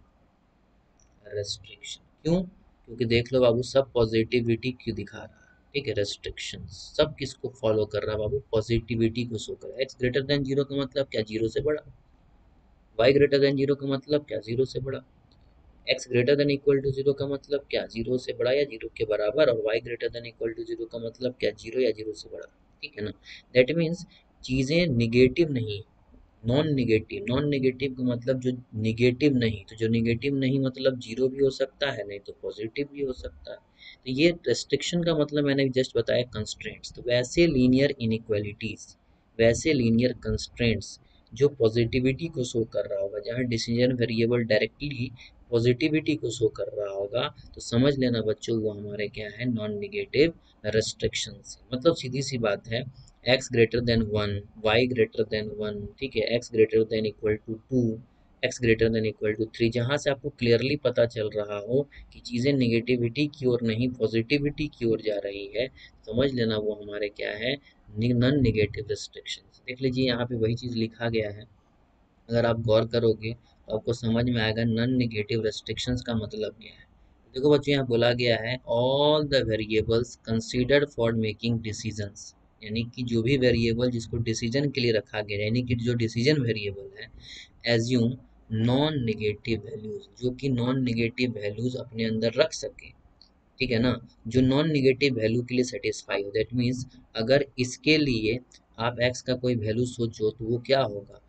restriction. क्यों? क्योंकि देख लो बाबू, सब पॉजिटिविटी क्यों दिखा रहा है, ठीक है, रेस्ट्रिक्शन सब किसको फॉलो कर रहा है बाबू, पॉजिटिविटी को शो कर रहा है। एक्स ग्रेटर देन जीरो का मतलब क्या, जीरो से बड़ा, वाई ग्रेटर देन जीरो का मतलब क्या, जीरो से बड़ा, x greater than equal to zero का मतलब क्या, जीरो से बड़ा या जीरो के बराबर, और Y greater than equal to zero का मतलब क्या, जीरो या जीरो से बड़ा। ठीक है ना, दैट मीन्स चीज़ें निगेटिव नहीं, नॉन नेगेटिव, नॉन नेगेटिव का मतलब जो निगेटिव नहीं, तो जो निगेटिव नहीं मतलब जीरो भी हो सकता है, नहीं तो पॉजिटिव भी हो सकता है। तो ये रेस्ट्रिक्शन का मतलब मैंने जस्ट बताया कंस्ट्रेंट्स, तो वैसे लीनियर इनइक्वालिटीज, वैसे लीनियर कंस्ट्रेंट्स जो पॉजिटिविटी को शो कर रहा होगा, जहाँ डिसीजन वेरिएबल डायरेक्टली पॉजिटिविटी को शो कर रहा होगा, तो समझ लेना बच्चों वो हमारे क्या है, नॉन निगेटिव रेस्ट्रिक्शंस। मतलब सीधी सी बात है, x greater than 1, y greater than 1, ठीक है, x greater than equal to 2, x greater than equal to 3, जहाँ से आपको क्लियरली पता चल रहा हो कि चीज़ें नेगेटिविटी की ओर नहीं पॉजिटिविटी की ओर जा रही है, समझ लेना वो हमारे क्या है, नॉन निगेटिव रेस्ट्रिक्शंस। देख लीजिए यहाँ पे वही चीज़ लिखा गया है, अगर आप गौर करोगे तो आपको समझ में आएगा नॉन निगेटिव रेस्ट्रिक्शंस का मतलब क्या है। देखो बच्चों यहाँ बोला गया है all the variables considered for making decisions, यानी कि जो भी वेरिएबल जिसको डिसीजन के लिए रखा गया है, यानी कि जो डिसीजन वेरिएबल है, एज्यूम नॉन निगेटिव वैल्यूज, जो कि नॉन निगेटिव वैल्यूज अपने अंदर रख सके, ठीक है ना, जो नॉन निगेटिव वैल्यू के लिए सेटिस्फाई हो। दैट मीन्स अगर इसके लिए आप एक्स का कोई वैल्यू सोचो तो वो क्या होगा,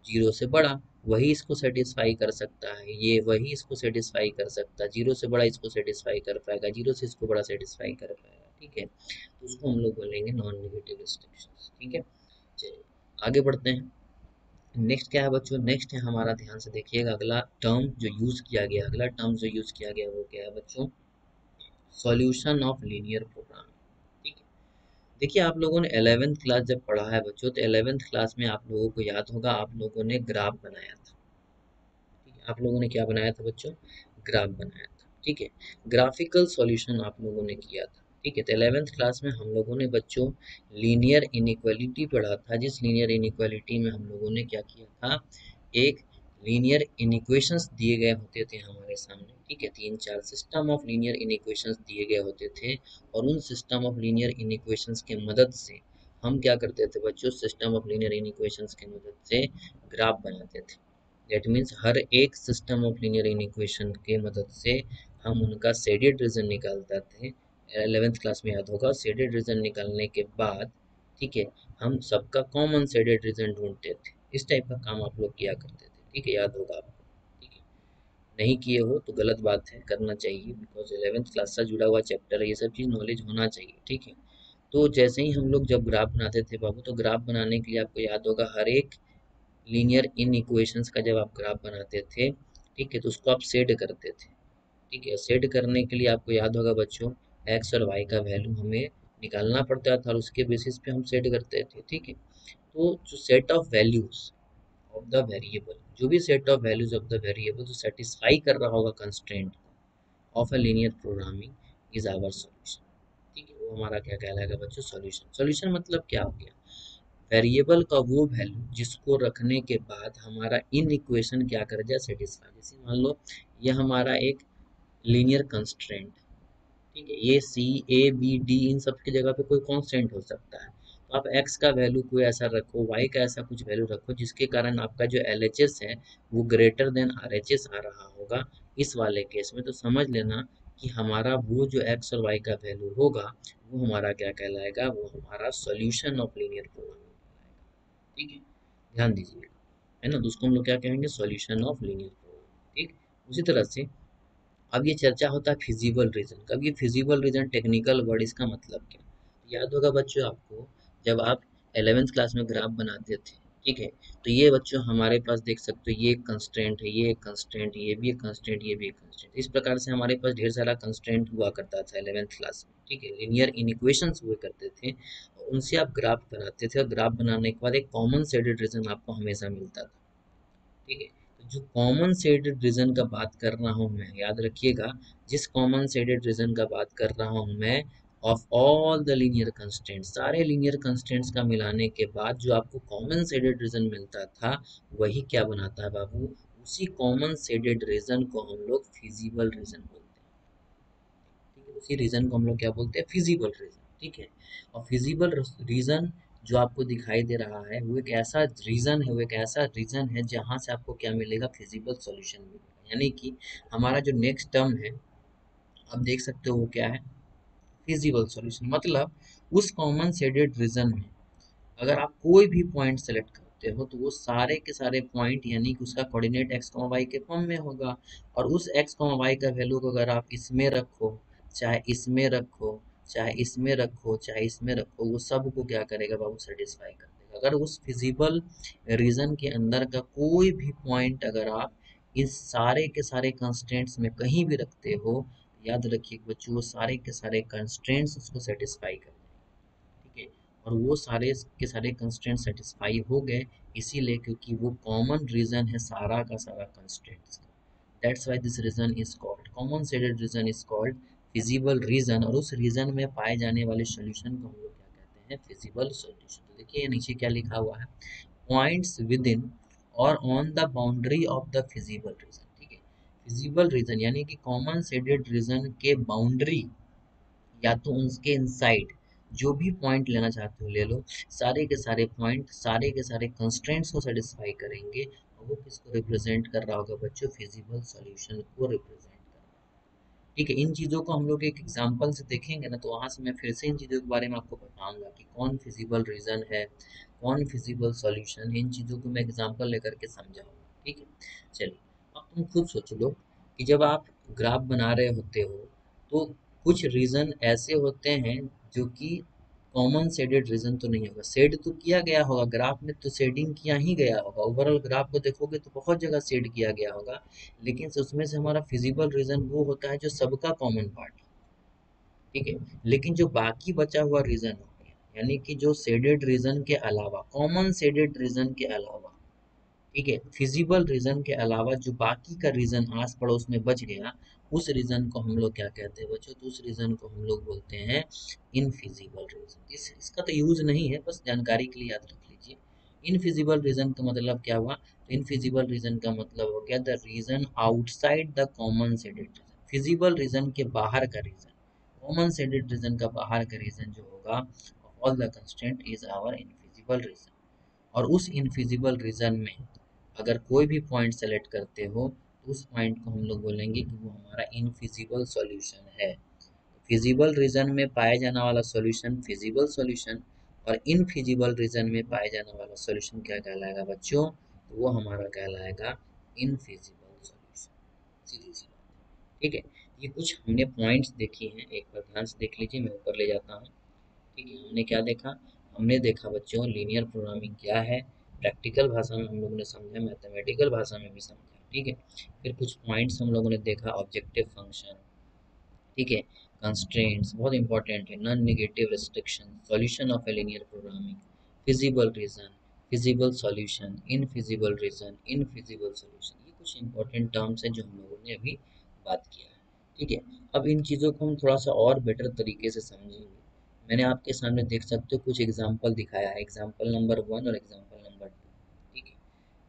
जीरो से बड़ा, वही इसको सेटिस्फाई कर सकता है, ये वही इसको सेटिस्फाई कर सकता है, जीरो से बड़ा इसको सेटिस्फाई कर पाएगा, जीरो से इसको बड़ा सेटिस्फाई कर पाएगा, ठीक है, तो उसको हम लोग बोलेंगे नॉन नेगेटिव रिस्ट्रिक्शंस, ठीक है। चलिए आगे बढ़ते हैं। नेक्स्ट क्या है बच्चों, नेक्स्ट है हमारा, ध्यान से देखिएगा, अगला टर्म जो यूज किया गया, अगला टर्म जो यूज किया गया वो क्या है बच्चों, सॉल्यूशन ऑफ लीनियर प्रोग्रामिंग, ठीक है। देखिए आप लोगों ने 11th क्लास जब पढ़ा है बच्चों, तो 11th क्लास में आप लोगों को याद होगा, आप लोगों ने ग्राफ बनाया था, ठीक है, आप लोगों ने क्या बनाया था बच्चों, ग्राफ बनाया था, ठीक है, ग्राफिकल सॉल्यूशन आप लोगों ने किया था, ठीक है। तो 11th क्लास में हम लोगों ने बच्चों लीनियर इनइक्वालिटी पढ़ा था, जिस लीनियर इनइक्वालिटी में हम लोगों ने क्या किया था, एक लीनियर इनइक्वेशंस दिए गए होते थे हमारे सामने, ठीक है, तीन चार सिस्टम ऑफ लीनियर इनइक्वेशंस दिए गए होते थे, और उन सिस्टम ऑफ लीनियर इनइक्वेशंस के मदद से हम क्या करते थे बच्चों, सिस्टम ऑफ लीनियर इनइक्वेशंस की मदद से ग्राफ बनाते थे। दैट मीन्स हर एक सिस्टम ऑफ लीनियर इक्वेशन के मदद से हम उनका शेडेड रीजन निकालते थे। 11th क्लास में याद होगा, शेडेड रीजन निकालने के बाद, ठीक है, हम सबका कॉमन शेडेड रीजन ढूंढते थे। इस टाइप का काम आप लोग किया करते थे, ठीक है, याद होगा आपको, ठीक है। नहीं किए हो तो गलत बात है, करना चाहिए, बिकॉज 11th क्लास से जुड़ा हुआ चैप्टर है, ये सब चीज़ नॉलेज होना चाहिए, ठीक है। तो जैसे ही हम लोग जब ग्राफ बनाते थे बाबू, तो ग्राफ बनाने के लिए आपको याद होगा, हर एक लीनियर इन इक्वेशंस का जब आप ग्राफ बनाते थे, ठीक है, तो उसको आप सेट करते थे, ठीक है। सेट करने के लिए आपको याद होगा बच्चों, एक्स और वाई का वैल्यू हमें निकालना पड़ता था, और उसके बेसिस पे हम सेट करते थे, ठीक है। तो जो set of values of the variable, जो भी set of values of the variable जो सेटिस्फाई कर रहा होगा constraint of a linear programming is our solution, ठीक है, वो हमारा क्या कहलाएगा बच्चों, सॉल्यूशन। सॉल्यूशन मतलब क्या हो गया, वेरिएबल का वो वैल्यू जिसको रखने के बाद हमारा इन इक्वेशन क्या कर जाए, सेटिस्फाई। जैसे मान लो ये हमारा एक लीनियर कंस्ट्रेंट, ठीक है, ये सी ए बी डी इन सब की जगह पे कोई कांस्टेंट हो सकता है, तो आप एक्स का वैल्यू कोई ऐसा रखो, वाई का ऐसा कुछ वैल्यू रखो जिसके कारण आपका जो एल एच एस है वो greater than R H S आ रहा होगा। इस वाले केस में तो समझ लेना कि हमारा वो जो एक्स और वाई का वैल्यू होगा वो हमारा क्या कहलाएगा, वो हमारा सॉल्यूशन ऑफ लीनियर प्रोग्रामिंग, ठीक है, ध्यान दीजिएगा, है ना, तो उसको हम लोग क्या कहेंगे, सॉल्यूशन ऑफ लीनियर प्रोग्राम, ठीक। उसी तरह से अब ये चर्चा होता है फिजिबल रीजन का। अब ये फिजिबल रीजन टेक्निकल वर्ड, इसका मतलब क्या, याद होगा बच्चों आपको, जब आप 11th क्लास में ग्राफ बनाते थे, ठीक है, तो ये बच्चों हमारे पास देख सकते हो, ये एक कंस्ट्रेंट है, ये एक कंस्ट्रेंट, ये भी एक कंस्ट्रेंट, ये भी एक कंस्ट्रेंट, इस प्रकार से हमारे पास ढेर सारा कंस्ट्रेंट हुआ करता था 11th क्लास में, ठीक है, लीनियर इनइक्वेशंस हुए करते थे, उनसे आप ग्राफ बनाते थे, और ग्राफ बनाने के बाद एक कॉमन शेडेड रीजन आपको हमेशा मिलता था, ठीक है। तो जो कॉमन शेडेड रीजन का बात कर रहा हूँ मैं, याद रखिएगा, जिस कॉमन शेडेड रीजन का बात कर रहा हूँ मैं, of all the linear constants, सारे लीनियर कंस्टेंट्स का मिलाने के बाद जो आपको कॉमन शेडेड रीजन मिलता था, वही क्या बनाता है बाबू, उसी कॉमन शेडेड रीजन को हम लोग फिजिबल रीजन बोलते हैं, ठीक है, उसी रीजन को हम लोग क्या बोलते हैं, फिजिबल रीजन, ठीक है। और फिजिबल रीजन जो आपको दिखाई दे रहा है वो एक ऐसा रीजन है, वो एक ऐसा रीजन है जहाँ से आपको क्या मिलेगा, फिजिबल सॉल्यूशन मिलेगा, यानी कि हमारा जो नेक्स्ट टर्म है, आप देख सकते हो वो क्या है, फिजिबल सॉल्यूशन। मतलब उस कॉमन शेडेड रीजन में अगर आप कोई भी पॉइंट सेलेक्ट करते हो, तो वो सारे के सारे पॉइंट यानी कि उसका कोऑर्डिनेट एक्स कॉमा वाई के फॉर्म में होगा, और उस एक्स कॉमा वाई का वैल्यू को अगर आप इसमें रखो, चाहे इसमें रखो, चाहे इसमें रखो, चाहे इसमें रखो, वो सब को क्या करेगा बाबू, सेटिस्फाई कर देगा। अगर उस फिजिबल रीजन के अंदर का कोई भी पॉइंट अगर आप इस सारे के सारे कंस्ट्रेंट्स में कहीं भी रखते हो, याद रखिए बच्चों वो सारे के सारे कंस्ट्रेंट्स उसको सेटिस्फाई कर देंगे, ठीक है। और वो सारे के सारे कंस्ट्रेंट सेटिस्फाई हो गए इसीलिए क्योंकि वो कॉमन रीजन है सारा का सारा कंस्ट्रेंट्स का। That's why this region is called common shaded region is called feasible region. और उस रीजन में पाए जाने वाले सॉल्यूशन को हम लोग क्या कहते हैं, फिजिबल सॉल्यूशन। तो देखिए नीचे क्या लिखा हुआ है, पॉइंट्स विद इन और on the boundary of the feasible region, ठीक है। फिजिबल रीजन यानी कि कॉमन शेडेड रीजन के बाउंड्री या तो उसके इनसाइड जो भी पॉइंट लेना चाहते हो ले लो, सारे के सारे पॉइंट सारे के सारे कंस्ट्रेंट्स को सेटिस्फाई करेंगे। और वो किसको रिप्रेजेंट कर रहा होगा बच्चों, फिजिबल सॉल्यूशन को रिप्रेजेंट कर रहा है, ठीक है। इन चीज़ों को हम लोग एक एग्जांपल से देखेंगे ना, तो वहाँ से मैं फिर से इन चीज़ों के बारे में आपको बताऊंगा कि कौन फिजिबल रीजन है, कौन फिजिबल सॉल्यूशन है। इन चीज़ों को मैं एग्जांपल लेकर के समझाऊंगा, ठीक है। चलिए अब तुम खुद सोच लो कि जब आप ग्राफ बना रहे होते हो तो कुछ रीजन ऐसे होते हैं जो कि कॉमन शेडेड रीजन तो नहीं होगा, शेड तो किया गया होगा ग्राफ में, तो शेडिंग किया ही गया होगा। ओवरऑल ग्राफ को देखोगे तो बहुत जगह शेड किया गया होगा, लेकिन उसमें से हमारा फिजिबल रीजन वो होता है जो सबका कॉमन पार्ट है, ठीक है। लेकिन जो बाकी बचा हुआ रीजन हो गया, यानी कि जो शेडेड रीजन के अलावा, कॉमन शेडेड रीजन के अलावा, ठीक है, फिजिबल रीजन के अलावा जो बाकी का रीजन आस पड़ोस में बच गया, उस रीजन को हम लोग क्या कहते हैं बच्चों, तो उस रीजन को हम लोग बोलते हैं इनफिजिबल रीजन। इसका तो यूज नहीं है, बस जानकारी के लिए याद रख लीजिए। इनफिजिबल रीजन का मतलब क्या हुआ, तो इनफिजिबल रीजन का मतलब हो गया the region outside the common shaded region. Feasible region के बाहर का रीजन, कॉमन शेडेड रीजन का बाहर का रीजन जो होगा, all the constraint is our infeasible region. और उस इनफिजिबल रीजन में अगर कोई भी पॉइंट सेलेक्ट करते हो तो उस पॉइंट को हम लोग बोलेंगे कि वो हमारा इनफिजिबल सॉल्यूशन है। फिजिबल रीजन में पाए जाने वाला सॉल्यूशन फिजिबल सॉल्यूशन, और इनफिजिबल रीजन में पाए जाने वाला सॉल्यूशन क्या कहलाएगा बच्चों, तो वो हमारा कहलाएगा इनफिजिबल सॉल्यूशन। सीधी सी बात, ठीक है। ये कुछ हमने पॉइंट्स देखी हैं, एक बार ध्यान से देख लीजिए, मैं ऊपर ले जाता हूँ, ठीक है। हमने क्या देखा, हमने देखा बच्चों लीनियर प्रोग्रामिंग क्या है, प्रैक्टिकल भाषा में हम लोगों ने समझा, मैथमेटिकल भाषा में भी समझा, ठीक है। फिर कुछ पॉइंट्स हम लोगों ने देखा, ऑब्जेक्टिव फंक्शन, ठीक है, कंस्ट्रेंट्स बहुत इंपॉर्टेंट है, non negative restriction, solution of a linear programming, feasible region, feasible solution, infeasible region, infeasible solution. ये कुछ इंपॉर्टेंट टर्म्स हैं जो हम लोगों ने अभी बात किया है, ठीक है। अब इन चीज़ों को हम थोड़ा सा और बेटर तरीके से समझेंगे। मैंने आपके सामने देख सकते हो कुछ एग्जाम्पल दिखाया है, एग्जाम्पल नंबर 1 और एग्जाम्पल नंबर 2, ठीक है।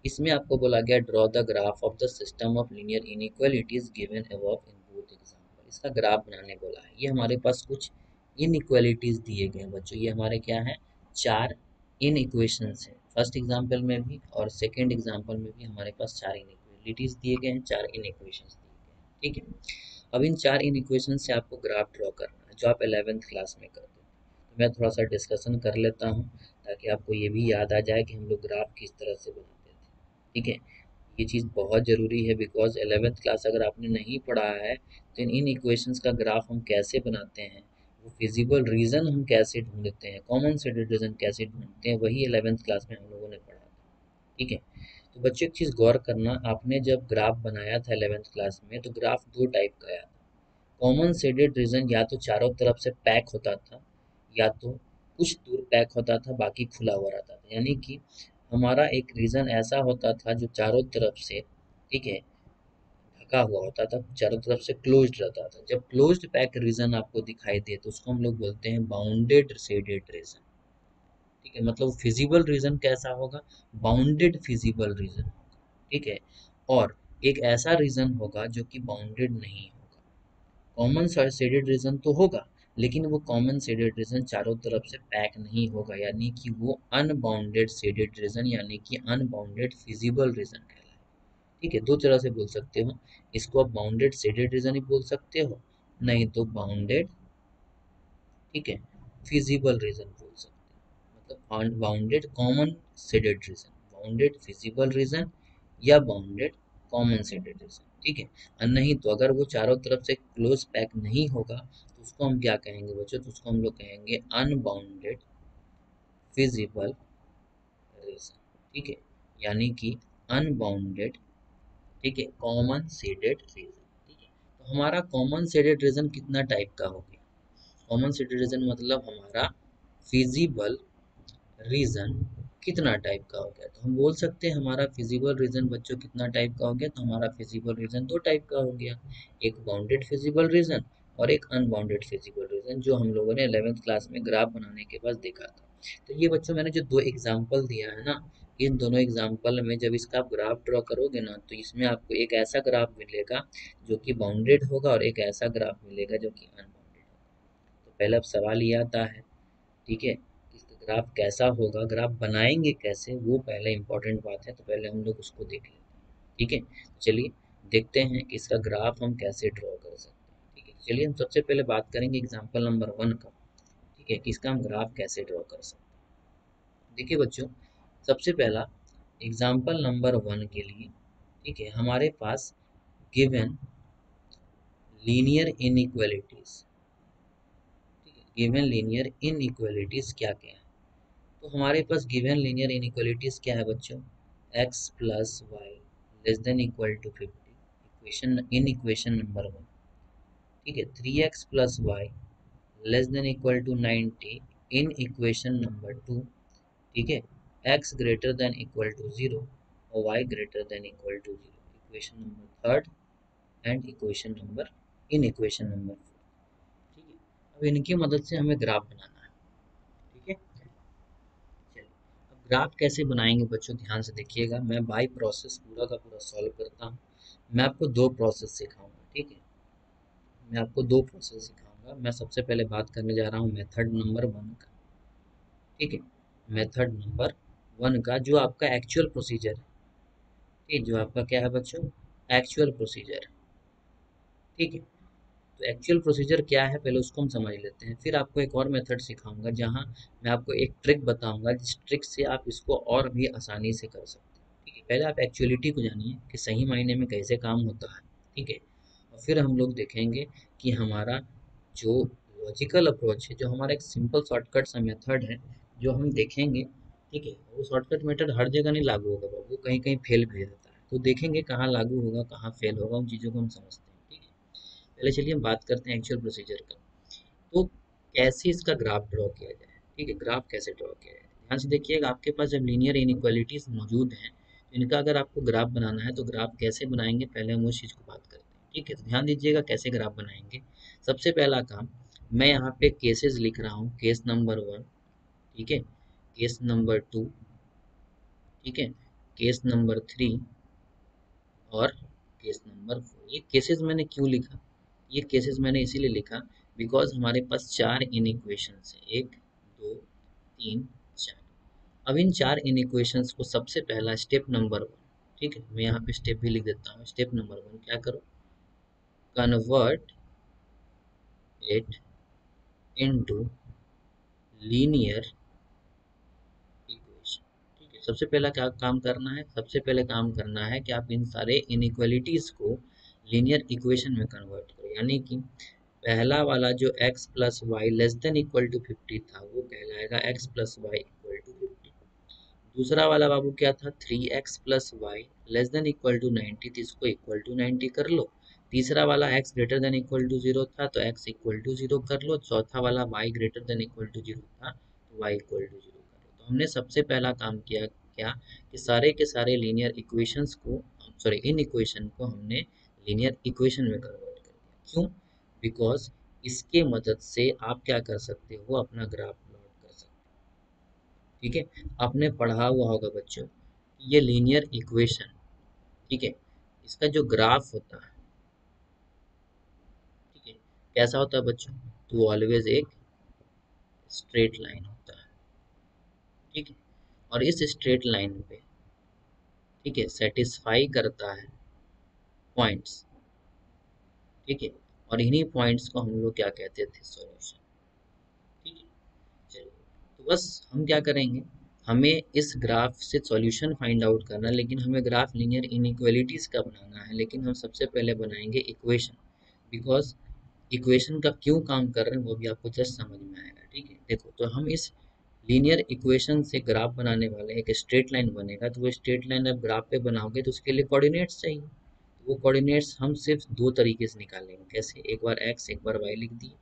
इसमें आपको बोला गया draw the graph of the system of linear inequalities given above in both example. इसका ग्राफ बनाने बोला है। ये हमारे पास कुछ इनइक्वालिटीज दिए गए हैं बच्चों, ये हमारे क्या है, चार इन इक्वेशंस है। फर्स्ट एग्जाम्पल में भी और सेकेंड एग्जाम्पल में भी हमारे पास चार इनइक्वालिटीज दिए गए हैं, चार इन इक्वेशंस दिए गए हैं, ठीक है। अब इन चार इन इक्वेशन से आपको ग्राफ ड्रॉ करना है जो आप 11th क्लास में करते हैं। तो मैं थोड़ा सा डिस्कशन कर लेता हूँ ताकि आपको ये भी याद आ जाए कि हम लोग ग्राफ किस तरह से बनाते थे, ठीक है। ये चीज़ बहुत ज़रूरी है बिकॉज 11th क्लास अगर आपने नहीं पढ़ा है तो इन इक्वेशंस का ग्राफ हम कैसे बनाते हैं, वो फिजिबल रीज़न हम कैसे ढूंढते हैं, कॉमन सेडेड रीज़न कैसे ढूंढते हैं, वही 11th क्लास में हम लोगों ने पढ़ा था, ठीक है। तो बच्चों एक चीज़ गौर करना, आपने जब ग्राफ बनाया था 11th क्लास में तो ग्राफ दो टाइप का आया था। कॉमन शेडेड रीजन या तो चारों तरफ से पैक होता था या तो कुछ दूर पैक होता था, बाकी खुला हुआ रहता था। यानी कि हमारा एक रीजन ऐसा होता था जो चारों तरफ से, ठीक है, ढका हुआ होता था, चारों तरफ से क्लोज्ड रहता था। जब क्लोज्ड पैक रीजन आपको दिखाई दे तो उसको हम लोग बोलते हैं बाउंडेड शेडेड रीजन, ठीक है। मतलब फिजिबल रीजन कैसा होगा, बाउंडेड फिजिबल रीजन होगा, ठीक है। और एक ऐसा रीजन होगा जो कि बाउंडेड नहीं होगा। कॉमन शेडेड रीजन तो होगा लेकिन वो कॉमन शेडेड रीजन चारों तरफ से पैक नहीं होगा, यानी कि वो अनबाउंडेड शेडेड रीजन यानी कि अनबाउंडेड फिजिबल रीजन कहलाए, ठीक है। दो तरह से बोल सकते हो, इसको आप बाउंडेड शेडेड रीजन ही बोल सकते हो, नहीं तो बाउंडेड, ठीक है, फिजिबल रीजन बोल सकते हो। मतलब bounded common shaded reason, bounded feasible region, या बाउंडेड कॉमन शेडेड रीजन, ठीक है। और नहीं तो अगर वो चारों तरफ से क्लोज पैक नहीं होगा तो उसको हम क्या कहेंगे बच्चों, तो उसको हम लोग कहेंगे अनबाउंडेड फिजिबल ठीक है, यानी कि अनबाउंडेड, ठीक है, कॉमन सेडेड रीजन। ठीक है, तो हमारा कॉमन सेडेड रीजन कितना टाइप का हो गया? कॉमन सेडेड रीजन मतलब हमारा फिजिबल रीजन कितना टाइप का हो गया? तो हम बोल सकते हैं हमारा फिजिबल रीजन बच्चों कितना टाइप का हो गया? तो हमारा फिजिबल रीजन दो टाइप का हो गया, एक बाउंडेड फिजिबल रीजन और एक अनबाउंडेड फिजिबल रीजन, जो हम लोगों ने 11th क्लास में ग्राफ बनाने के बाद देखा था। तो ये बच्चों मैंने जो दो एग्जाम्पल दिया है ना, इन दोनों एग्जाम्पल में जब इसका आप ग्राफ ड्रॉ करोगे ना, तो इसमें आपको एक ऐसा ग्राफ मिलेगा जो कि बाउंडेड होगा और एक ऐसा ग्राफ मिलेगा जो कि अनबाउंडेड होगा। तो पहला अब सवाल ये आता है, ठीक है, इसका ग्राफ कैसा होगा, ग्राफ बनाएंगे कैसे, वो पहले इंपॉर्टेंट बात है, तो पहले हम लोग उसको देख लेते हैं। ठीक है, चलिए देखते हैं कि इसका ग्राफ हम कैसे ड्रॉ कर सकते हैं। ठीक है, चलिए हम सबसे पहले बात करेंगे एग्जाम्पल नंबर 1 का। ठीक है, कि इसका हम ग्राफ कैसे ड्रॉ कर सकते हैं। देखिए बच्चों, सबसे पहला एग्जाम्पल नंबर 1 के लिए, ठीक है, हमारे पास गिवन लीनियर इनइक्वालिटीज, ठीक है, गिवन लीनियर इनइक्वालिटीज क्या क्या है? तो हमारे पास गिवन लीनियर इनइक्वालिटीज क्या है बच्चों? x plus y less than equal to 50, equation inequation number 1। ठीक है, 3x plus y less than equal to 90 inequation number 2। ठीक है, x greater than equal to 0 और y greater than equal to 0, equation number 3 and equation number inequation number 4। ठीक है, अब इनकी मदद से हमें ग्राफ बनाना है। ठीक है, चलिए अब ग्राफ कैसे बनाएंगे बच्चों, ध्यान से देखिएगा। मैं बाय प्रोसेस पूरा का पूरा सॉल्व करता हूँ। मैं आपको दो प्रोसेस सिखाऊंगा। ठीक है, मैं आपको दो प्रोसेस सिखाऊंगा। मैं सबसे पहले बात करने जा रहा हूँ मेथड नंबर 1 का। ठीक है, मेथड नंबर 1 का जो आपका एक्चुअल प्रोसीजर है। ठीक, जो आपका क्या है बच्चों? Actual procedure. ठीक है, तो एक्चुअल प्रोसीजर क्या है पहले उसको हम समझ लेते हैं, फिर आपको एक और मेथड सिखाऊंगा जहाँ मैं आपको एक ट्रिक बताऊंगा, जिस ट्रिक से आप इसको और भी आसानी से कर सकते हैं। ठीक है, पहले आप एक्चुअलिटी को जानिए कि सही मायने में कैसे काम होता है। ठीक है, और फिर हम लोग देखेंगे कि हमारा जो लॉजिकल अप्रोच है, जो हमारा एक सिंपल शॉर्टकट सा मेथड है, जो हम देखेंगे। ठीक है, वो शॉर्टकट मेथड हर जगह नहीं लागू होगा बाबू, कहीं कहीं फेल भी जाता है, तो देखेंगे कहाँ लागू होगा कहाँ फेल होगा, उन चीज़ों को हम समझते हैं। ठीक है, पहले चलिए हम बात करते हैं एक्चुअल प्रोसीजर का। तो कैसे इसका ग्राफ ड्रॉ किया जाए? ठीक है, ग्राफ कैसे ड्रॉ किया जाए, ध्यान से देखिएगा। आपके पास जब लीनियर इनइक्वालिटीज मौजूद हैं, तो इनका अगर आपको ग्राफ बनाना है तो ग्राफ कैसे बनाएंगे, पहले हम उस चीज़ को बात करते हैं। ठीक है, तो ध्यान दीजिएगा कैसे ग्राफ बनाएंगे। सबसे पहला काम, मैं यहाँ पे केसेस लिख रहा हूँ, केस नंबर 1, ठीक है, केस नंबर 2, ठीक है, केस नंबर 3 और केस नंबर 4। ये केसेस मैंने क्यों लिखा? ये केसेस मैंने इसीलिए लिखा बिकॉज हमारे पास 4 इनइक्वेशंस है, 1 2 3 4। अब इन 4 इनइक्वेशंस को सबसे पहला स्टेप नंबर 1, ठीक है, मैं यहाँ पे स्टेप भी लिख देता हूँ। स्टेप नंबर 1 क्या करो? Convert it into linear equation. ठीक है, सबसे पहला क्या काम करना है? सबसे पहले काम करना है कि आप इन सारे इनइक्वालिटीज को लीनियर इक्वेशन में कन्वर्ट करो, यानी कि पहला वाला जो x plus y less than equal to 50 था, वो कहलाएगा x plus y equal to 50। दूसरा वाला बाबू क्या था? 3x plus y less than equal to 90, तो इसको इक्वल टू 90 कर लो। तीसरा वाला x greater than equal to 0 था, तो x इक्वल टू 0 कर लो। चौथा वाला y greater than equal to 0 था, तो y इक्वल टू 0 कर लो। तो हमने सबसे पहला काम किया क्या, कि सारे के सारे लीनियर इक्वेशंस को, सॉरी इन इक्वेशन को हमने लीनियर इक्वेशन में कन्वर्ट कर दिया। क्यों? बिकॉज इसके मदद से आप क्या कर सकते हो, अपना ग्राफ प्लॉट कर सकते हो। ठीक है, आपने पढ़ा हुआ होगा बच्चों, ये लीनियर इक्वेशन, ठीक है, इसका जो ग्राफ होता है, ठीक है, कैसा होता है बच्चों? तो ऑलवेज एक स्ट्रेट लाइन होता है। ठीक है, और इस स्ट्रेट लाइन पे, ठीक है, सेटिस्फाई करता है पॉइंट्स। ठीक है, और इन्हीं पॉइंट्स को हम लोग क्या कहते थे? सॉल्यूशन। ठीक है, चलिए, तो बस हम क्या करेंगे, हमें इस ग्राफ से सॉल्यूशन फाइंड आउट करना है, लेकिन हमें ग्राफ लीनियर इनइक्वालिटीज का बनाना है, लेकिन हम सबसे पहले बनाएंगे इक्वेशन। बिकॉज इक्वेशन का क्यों काम कर रहे हैं वो भी आपको जस्ट समझ में आएगा। ठीक है, देखो, तो हम इस लीनियर इक्वेशन से ग्राफ बनाने वाले एक स्ट्रेट लाइन बनेगा, तो वो स्ट्रेट लाइन आप ग्राफ पे बनाओगे तो उसके लिए कोऑर्डिनेट्स चाहिए। तो वो कोऑर्डिनेट्स हम सिर्फ दो तरीके से निकालेंगे। कैसे? एक बार एक्स एक बार वाई लिख दिए।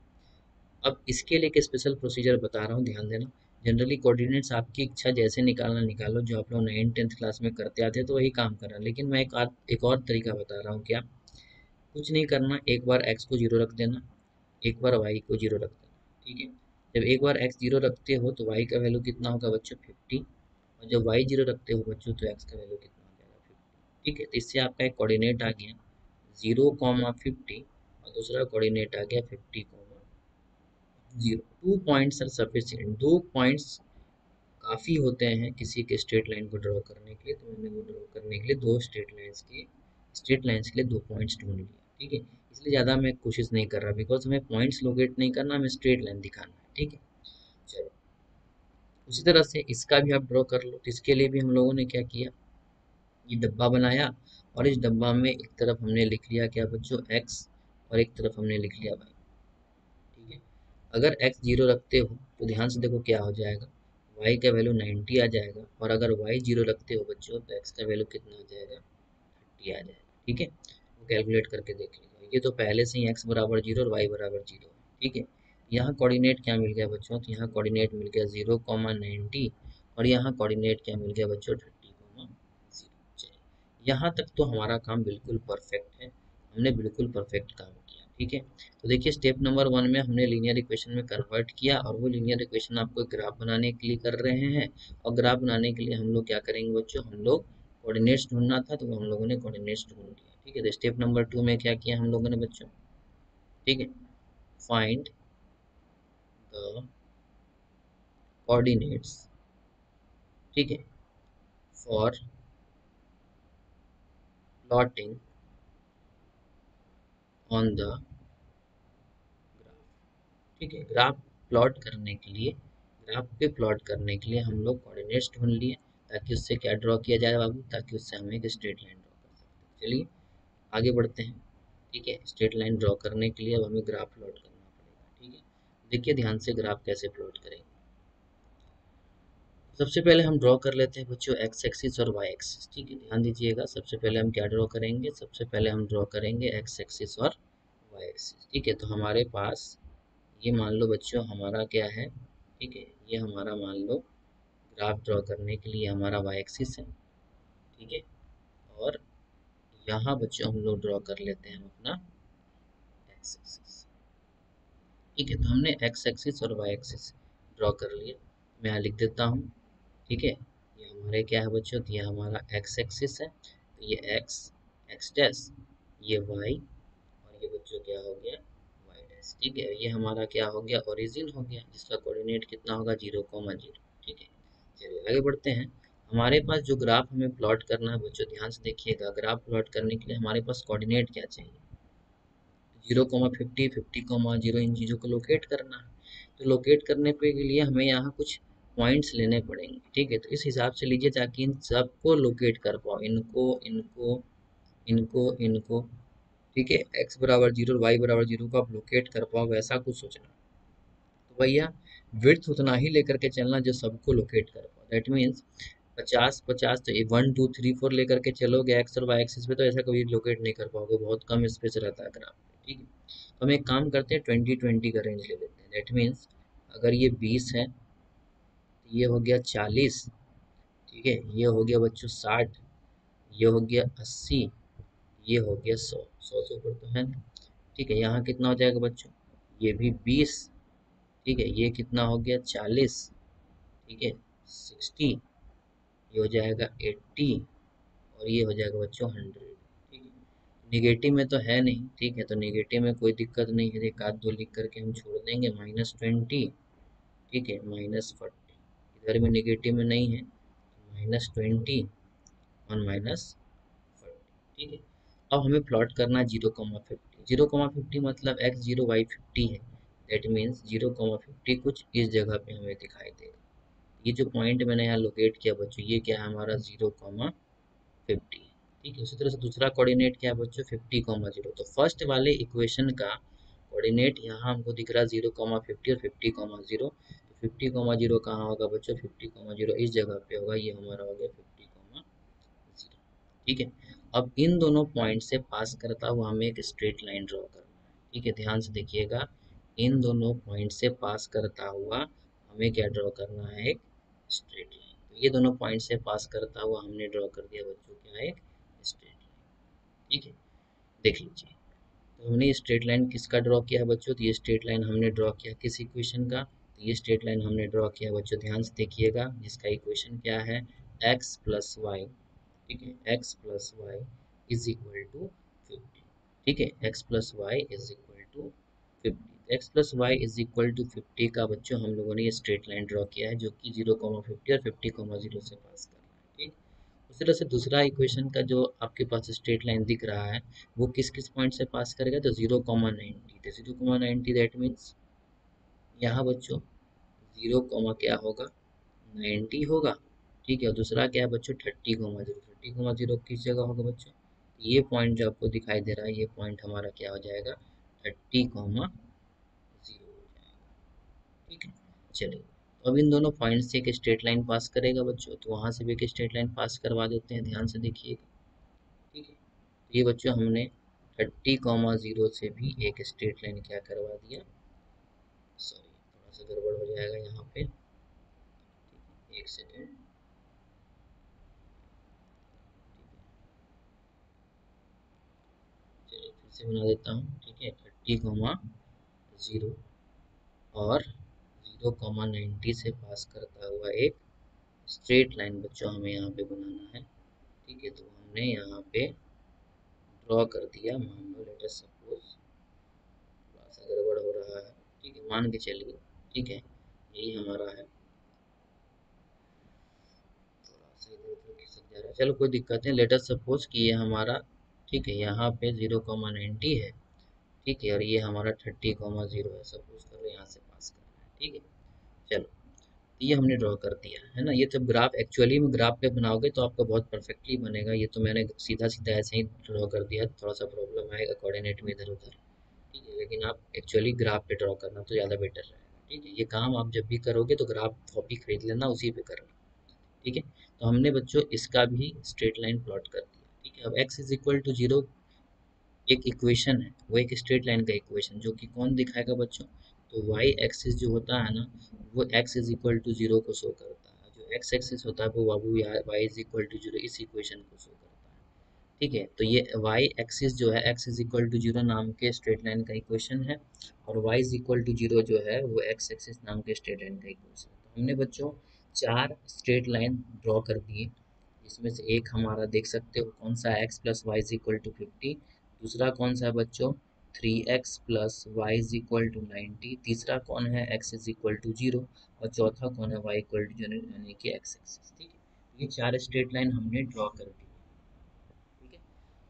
अब इसके लिए एक स्पेशल प्रोसीजर बता रहा हूँ, ध्यान देना। जनरली कोऑर्डिनेट्स आपकी इच्छा जैसे निकालना निकालो, जो आप लोग 9th 10th क्लास में करते आते हैं तो वही काम कर रहा है। लेकिन मैं एक और तरीका बता रहा हूँ। क्या? कुछ नहीं करना, एक बार एक्स को जीरो रख देना, एक बार वाई को जीरो रख देना। ठीक है? जब एक बार एक्स जीरो रखते हो तो वाई का वैल्यू कितना होगा बच्चों? 50। और जब वाई जीरो रखते हो बच्चों तो एक्स का वैल्यू कितना हो जाएगा? 50। ठीक है? तो इससे आपका एक कोऑर्डिनेट आ गया 0,50 और दूसरा कोऑर्डिनेट आ गया 50,0। 2 पॉइंट्स आर सफिशिएंट। 2 पॉइंट्स काफ़ी होते हैं किसी के स्ट्रेट लाइन को ड्रॉ करने के लिए। तो मैंने वो ड्रॉ करने के लिए दो स्ट्रेट लाइन्स के लिए 2 पॉइंट्स ढूंढ लिया। ठीक है? इसलिए ज़्यादा मैं कोशिश नहीं कर रहा, बिकॉज हमें पॉइंट्स लोकेट नहीं करना, हमें स्ट्रेट लाइन दिखाना है। ठीक है? चलो, उसी तरह से इसका भी आप ड्रॉ कर लो। तो इसके लिए भी हम लोगों ने क्या किया, ये डब्बा बनाया और इस डब्बा में एक तरफ हमने लिख लिया क्या बच्चों? एक्स, और एक तरफ हमने लिख लिया वाई। ठीक है? अगर एक्स जीरो रखते हो तो ध्यान से देखो क्या हो जाएगा, वाई का वैल्यू 90 आ जाएगा। और अगर वाई जीरो रखते हो बच्चों तो एक्स का वैल्यू कितना आ जाएगा? 30 आ जाएगा। ठीक है? वो कैलकुलेट करके देख लीजिए। ये तो पहले से ही एक्स बराबर जीरो और वाई बराबर जीरो है। ठीक है? यहाँ कोऑर्डिनेट क्या मिल गया बच्चों? तो यहाँ कोऑर्डिनेट मिल गया 0,90 और यहाँ कोऑर्डिनेट क्या मिल गया बच्चों? 30,0। यहाँ तक तो हमारा काम बिल्कुल परफेक्ट है, हमने बिल्कुल परफेक्ट काम किया। ठीक है? तो देखिए स्टेप नंबर 1 में हमने लीनियर इक्वेशन में कन्वर्ट किया और वो लीनियर इक्वेशन आपको ग्राफ बनाने के लिए कर रहे हैं। और ग्राफ बनाने के लिए हम लोग क्या करेंगे बच्चों? हम लोग कोऑर्डिनेट्स ढूंढना था तो हम लोगों ने कोऑर्डिनेट्स ढूंढ लिया। ठीक है? तो स्टेप नंबर 2 में क्या किया हम लोगों ने बच्चों? ठीक है? Find the coordinates. ठीक है? For plotting on the graph. ठीक है? ग्राफ पे प्लॉट करने के लिए हम लोग कोऑर्डिनेट्स ढूंढ लिए, ताकि उससे क्या ड्रॉ किया जाए बाबू? ताकि उससे हम एक स्ट्रेट लाइन ड्रॉ कर सकते हैं। चलिए आगे बढ़ते हैं। ठीक है? स्ट्रेट लाइन ड्रॉ करने के लिए अब हमें ग्राफ प्लॉट करना पड़ेगा। ठीक है? देखिए ध्यान से ग्राफ कैसे प्लॉट करेंगे। सबसे पहले हम ड्रॉ कर लेते हैं बच्चों एक्स एक्सिस और वाई एक्सिस। ठीक है? ध्यान दीजिएगा, सबसे पहले हम क्या ड्रॉ करेंगे? सबसे पहले हम ड्रॉ करेंगे एक्स एक्सिस और वाई एक्सिस। ठीक है? तो हमारे पास ये मान लो बच्चों हमारा क्या है? ठीक है? ये हमारा मान लो ग्राफ ड्रॉ करने के लिए हमारा वाई एक्सिस है। ठीक है? और यहाँ बच्चों हम लोग ड्रॉ कर लेते हैं अपना एक्स एक्सिस। ठीक है? तो हमने एक्स एक्सिस और वाई एक्सिस ड्रॉ कर लिया। मैं यहाँ लिख देता हूँ। ठीक है? ये हमारे क्या है बच्चों? तो ये हमारा एक्स एक्सिस है, तो ये एक्स, एक्स डैश, ये वाई, और ये बच्चों क्या हो गया? Y dash. ठीक है? ये हमारा क्या हो गया? ओरिजिन हो गया, जिसका कोऑर्डिनेट कितना होगा? 0,0। ठीक है? चलिए आगे बढ़ते हैं। हमारे पास जो ग्राफ हमें प्लॉट करना है बच्चों, ध्यान से देखिएगा, ग्राफ प्लॉट करने के लिए हमारे पास कोऑर्डिनेट क्या चाहिए? 0,50, 50,0 इन चीज़ों को लोकेट करना है। तो लोकेट करने के लिए हमें यहाँ कुछ पॉइंट्स लेने पड़ेंगे। ठीक है? तो इस हिसाब से लीजिए ताकि इन सबको लोकेट कर पाओ, इनको इनको इनको इनको। ठीक है? एक्स बराबर जीरो और वाई बराबर जीरो को आप लोकेट कर पाओ, वैसा कुछ सोचना। तो भैया विड्थ उतना ही लेकर के चलना जो सबको लोकेट कर पाओ। दैट मीन्स 50-50, तो ये 1 2 3 4 लेकर के चलोगे एक्स और वाई एक्सिस पे तो ऐसा कभी लोकेट नहीं कर पाओगे, बहुत कम स्पेस रहता है ग्राफ पे। ठीक है? तो हम एक काम करते हैं 20-20 का रेंज ले लेते हैं। दैट मीन्स अगर ये 20 है तो ये हो गया 40। ठीक है? ये हो गया बच्चों 60, ये हो गया 80, ये हो गया 100। 100 से ऊपर तो है ना। ठीक है? यहाँ कितना हो जाएगा बच्चों? ये भी 20। ठीक है? ये कितना हो गया? 40। ठीक है? 60, ये हो जाएगा 80, और ये हो जाएगा बच्चों 100। ठीक है? निगेटिव में तो है नहीं। ठीक है? तो निगेटिव में कोई दिक्कत नहीं है, एक आध दो लिख करके हम छोड़ देंगे। -20। ठीक है? -40, इधर में निगेटिव में नहीं है, -20 और -40। ठीक है? अब हमें प्लॉट करना है 0,50। 0,50 मतलब एक्स जीरो वाई 50 है। दैट मीन्स 0,50 कुछ इस जगह पे हमें दिखाई देगा। ये जो पॉइंट मैंने यहाँ लोकेट किया बच्चों, ये क्या है? हमारा 0,50। ठीक है? उसी तरह से दूसरा कोऑर्डिनेट क्या है बच्चों? 50,0। तो फर्स्ट वाले इक्वेशन का कोऑर्डिनेट यहाँ हमको दिख रहा है 0,50 और 50,0। तो 50,0 कहाँ होगा बच्चों, 50,0 इस जगह पे होगा, ये हमारा हो गया 50,0। ठीक है, अब इन दोनों पॉइंट से पास करता हुआ हमें एक स्ट्रेट लाइन ड्रॉ करना है। ठीक है, ध्यान से देखिएगा, इन दोनों पॉइंट से पास करता हुआ हमें क्या ड्रॉ करना है, एक स्ट्रेट लाइन। तो ये दोनों पॉइंट से पास करता हुआ हमने ड्रॉ कर दिया बच्चों, क्या, एक स्ट्रेट लाइन। ठीक है, देख लीजिए, तो हमने स्ट्रेट लाइन किसका ड्रॉ किया है बच्चों, तो ये स्ट्रेट लाइन हमने ड्रॉ किया किस इक्वेशन का, तो ये स्ट्रेट लाइन हमने ड्रॉ किया बच्चों, ध्यान से देखिएगा, जिसका इक्वेशन क्या है, x प्लस वाई। ठीक है, x plus y is equal to 50। ठीक है, x plus y is equal to 50। x plus y is equal to 50 का बच्चों हम लोगों ने ये स्ट्रेट लाइन ड्रॉ किया है, जो कि 0,50 और 50,0 से पास कर रहा है। ठीक, उसी तरह से दूसरा इक्वेशन का जो आपके पास स्ट्रेट लाइन दिख रहा है, वो किस किस पॉइंट से पास करेगा, तो 0,90। तो 0,90 दैट मीन्स यहाँ बच्चों 0, क्या होगा, 90 होगा। ठीक है, और दूसरा क्या है बच्चों, 30,0। 30,0 किस जगह होगा बच्चों, ये पॉइंट जो आपको दिखाई दे रहा है, ये पॉइंट हमारा क्या हो जाएगा, 30,0 हो जाएगा। ठीक है, चलिए, तो अब इन दोनों पॉइंट से एक स्ट्रेट लाइन पास करेगा बच्चों, तो वहां से भी एक स्ट्रेट लाइन पास करवा देते हैं, ध्यान से देखिएगा। ठीक है, तो ये बच्चों हमने 30,0 से भी एक स्ट्रेट लाइन क्या करवा दिया, सॉरी थोड़ा सा गड़बड़ हो जाएगा यहाँ पे, एक सेकेंड। चलिए फिर से बना देता हूँ। ठीक है, 30,0 और 0,90 से पास करता हुआ एक स्ट्रेट लाइन बच्चों हमें यहाँ पे बनाना है। ठीक है, तो हमने यहाँ पे ड्रॉ कर दिया, मान लो लेट अस सपोज, थोड़ा सा गड़बड़ हो रहा है। ठीक है, मान के चलिए, ठीक है, यही हमारा है, थोड़ा सा इधर उधर खिसक जा रहा है, चलो कोई दिक्कत नहीं, लेट अस सपोज कि ये हमारा, ठीक है, यहाँ पे 0,90 है। ठीक है, और ये हमारा 30,0 है, सपोज करो यहाँ से पास करना है। ठीक है, चलो, ये हमने ड्रॉ कर दिया है ना। ये जब ग्राफ एक्चुअली में ग्राफ पे बनाओगे तो आपका बहुत परफेक्टली बनेगा, ये तो मैंने सीधा सीधा ऐसे ही ड्रॉ कर दिया, थोड़ा सा प्रॉब्लम आएगा कोऑर्डिनेट में इधर उधर। ठीक है, लेकिन आप एक्चुअली ग्राफ पे ड्रॉ करना तो ज़्यादा बेटर रहेगा। ठीक है, ये काम आप जब भी करोगे तो ग्राफ कॉपी खरीद लेना, उसी पे करना। ठीक है, तो हमने बच्चों इसका भी स्ट्रेट लाइन प्लॉट कर दिया। ठीक है, अब x इज इक्वल टू 0 एक इक्वेशन है, वो एक स्ट्रेट लाइन का इक्वेशन, जो कि कौन दिखाएगा बच्चों, तो y एक्सिस जो होता है ना, वो x इज इक्वल टू 0 को शो करता है। जो x एक्सिस होता है वो बाबू y इज इक्वल टू 0 इस इक्वेशन को शो करता है। ठीक है, तो ये y एक्सिस जो है x इज इक्वल टू 0 नाम के स्ट्रेट लाइन का इक्वेशन है, और y इज इक्वल टू 0 जो है वो x एक्सिस नाम के स्ट्रेट लाइन का इक्वेशन है। तो हमने बच्चों 4 स्ट्रेट लाइन ड्रॉ कर दिए, जिसमें से एक हमारा देख सकते हो कौन सा है, x plus y is equal to 50। दूसरा कौन सा है बच्चों, 3x plus y is equal to 90। तीसरा कौन है, x इज इक्वल टू 0। और चौथा कौन है, y इक्वल टू 0 यानी कि x एक्सिस। ठीक है, ये 4 स्ट्रेट लाइन हमने ड्रॉ कर दी। ठीक है,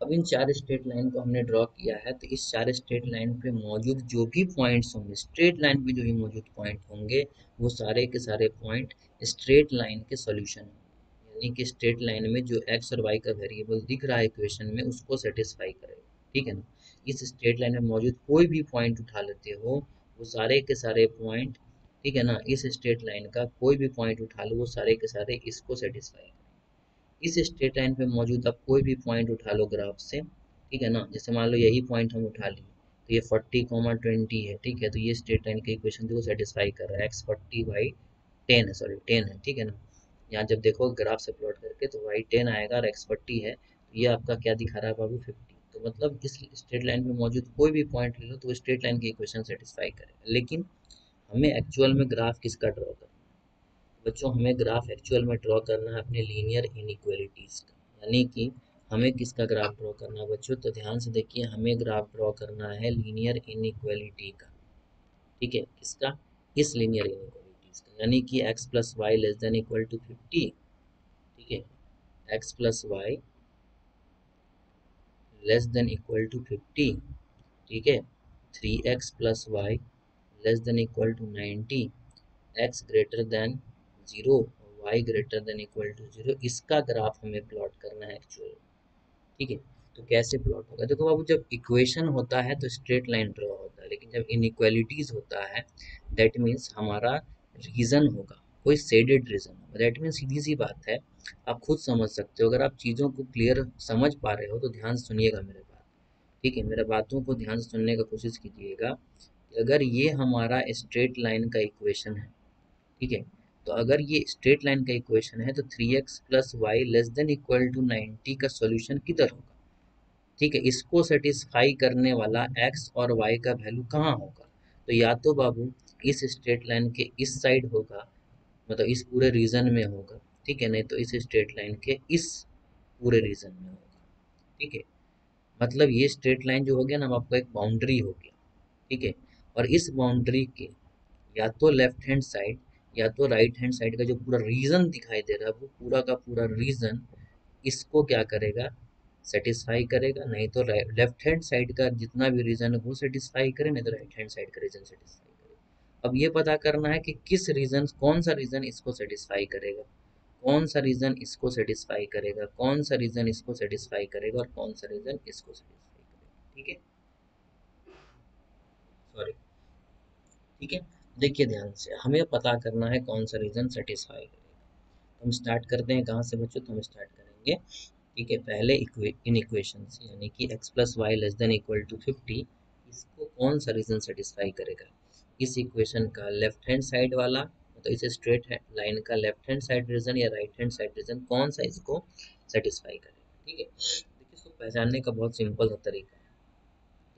अब इन 4 स्ट्रेट लाइन को हमने ड्रॉ किया है, तो इस 4 स्ट्रेट लाइन पे मौजूद जो भी पॉइंट्स होंगे, स्ट्रेट लाइन पे जो भी मौजूद पॉइंट होंगे, वो सारे के सारे पॉइंट स्ट्रेट लाइन के सॉल्यूशन होंगे, यानी कि स्ट्रेट लाइन में जो एक्स और वाई का वेरिएबल दिख रहा है इक्वेशन में, उसको सेटिस्फाई करेगा। ठीक है ना, इस स्ट्रेट लाइन में मौजूद कोई भी पॉइंट उठा लेते हो, वो सारे के सारे पॉइंट, ठीक है ना, इस स्ट्रेट लाइन का कोई भी पॉइंट उठा लो, वो सारे के सारे इसको सेटिस्फाई करेंगे। इस स्ट्रेट लाइन पे मौजूद आप कोई भी पॉइंट उठा लो ग्राफ से, ठीक है ना, जैसे मान लो यही पॉइंट हम उठा लिए, तो ये 40,20 है। ठीक है, तो ये स्ट्रेट लाइन के इक्वेशन को सेटिस्फाई कर रहा है, एक्स 40/10 है, सॉरी 10 है। ठीक है ना, यहाँ जब देखो ग्राफ से प्लॉट करके तो वाई 10 आएगा और एक्स 40 है, तो ये आपका क्या दिखा रहा है बाबू, 50। तो मतलब इस स्ट्रेट लाइन में मौजूद कोई भी पॉइंट ले लो तो स्ट्रेट लाइन की इक्वेशन सेटिस्फाई करेगा। लेकिन हमें एक्चुअल में ग्राफ किसका ड्रॉ करना है बच्चों, हमें ग्राफ एक्चुअल में ड्रॉ करना है अपने लीनियर इनइक्वालिटीज का, यानी कि हमें किसका ग्राफ ड्रॉ करना है बच्चों, तो ध्यान से देखिए, हमें ग्राफ ड्रॉ करना है लीनियर इनइक्वालिटी का। ठीक है, किसका, इस लीनियर इनइक्वालिटीज का, यानी कि x plus y less than equal to 50। ठीक है, x plus y less than equal to 50। ठीक है, 3x plus y less than equal to 90, x greater than 0, y greater than equal to 0, इसका graph हमें plot करना है actual. ठीक है, तो कैसे प्लॉट होगा, देखो बाबू, जब इक्वेशन होता है तो स्ट्रेट लाइन ड्रॉ होता है, लेकिन जब इनइक्वालिटीज होता है, दैट मीन्स हमारा रीजन होगा, कोई शेडेड रीजन होगा। दैट मीन सीधी सी बात है, आप खुद समझ सकते हो। अगर आप चीज़ों को क्लियर समझ पा रहे हो तो ध्यान से सुनिएगा मेरे बात, ठीक है, मेरे बातों को ध्यान से सुनने का कोशिश कीजिएगा। अगर ये हमारा स्ट्रेट लाइन का इक्वेशन है, ठीक है, तो अगर ये स्ट्रेट लाइन का इक्वेशन है तो 3x plus y less than equal to 90 का सॉल्यूशन किधर होगा, ठीक है, इसको सेटिस्फाई करने वाला x और y का वैल्यू कहाँ होगा। तो या तो बाबू इस स्ट्रेट लाइन के इस साइड होगा, मतलब इस पूरे रीजन में होगा, ठीक है, नहीं तो इस स्ट्रेट लाइन के इस पूरे रीजन में होगा, ठीक है। मतलब ये स्ट्रेट लाइन जो हो गया ना, आपका एक बाउंड्री हो गया, ठीक है, और इस बाउंड्री के या तो लेफ्ट हैंड साइड या तो राइट हैंड साइड का जो पूरा रीजन दिखाई दे रहा है, वो पूरा का पूरा रीजन इसको क्या करेगा, सेटिस्फाई करेगा। नहीं तो लेफ्ट हैंड साइड का जितना भी रीजन है वो सेटिस्फाई करे, नहीं तो राइट हैंड साइड का रीजन सेटिस्फाई करे। अब ये पता करना है कि किस रीजन, कौन सा रीजन इसको सेटिस्फाई करेगा, कौन सा रीजन इसको सेटिस्फाई करेगा, कौन सा रीजन इसको सेटिस्फाई करेगा और कौन सा रीजन इसको सेटिस्फाई करेगा, ठीक है, सॉरी, ठीक है। देखिए ध्यान से, हमें पता करना है कौन सा रीजन सेटिस्फाई करेगा। हम स्टार्ट करते हैं कहाँ से बच्चों, तो हम स्टार्ट करेंगे, ठीक है, पहले इन इक्वेशन से, यानी कि x plus y less than equal to 50, इसको कौन सा रीजन सेटिस्फाई करेगा। इस इक्वेशन का लेफ्ट हैंड साइड वाला, तो इस स्ट्रेट लाइन का लेफ्ट हैंड साइड रीजन या राइट हैंड साइड रीजन कौन सा इसको सेटिस्फाई करेगा, ठीक है। देखिए इसको पहचानने का बहुत सिंपल सा तरीका है,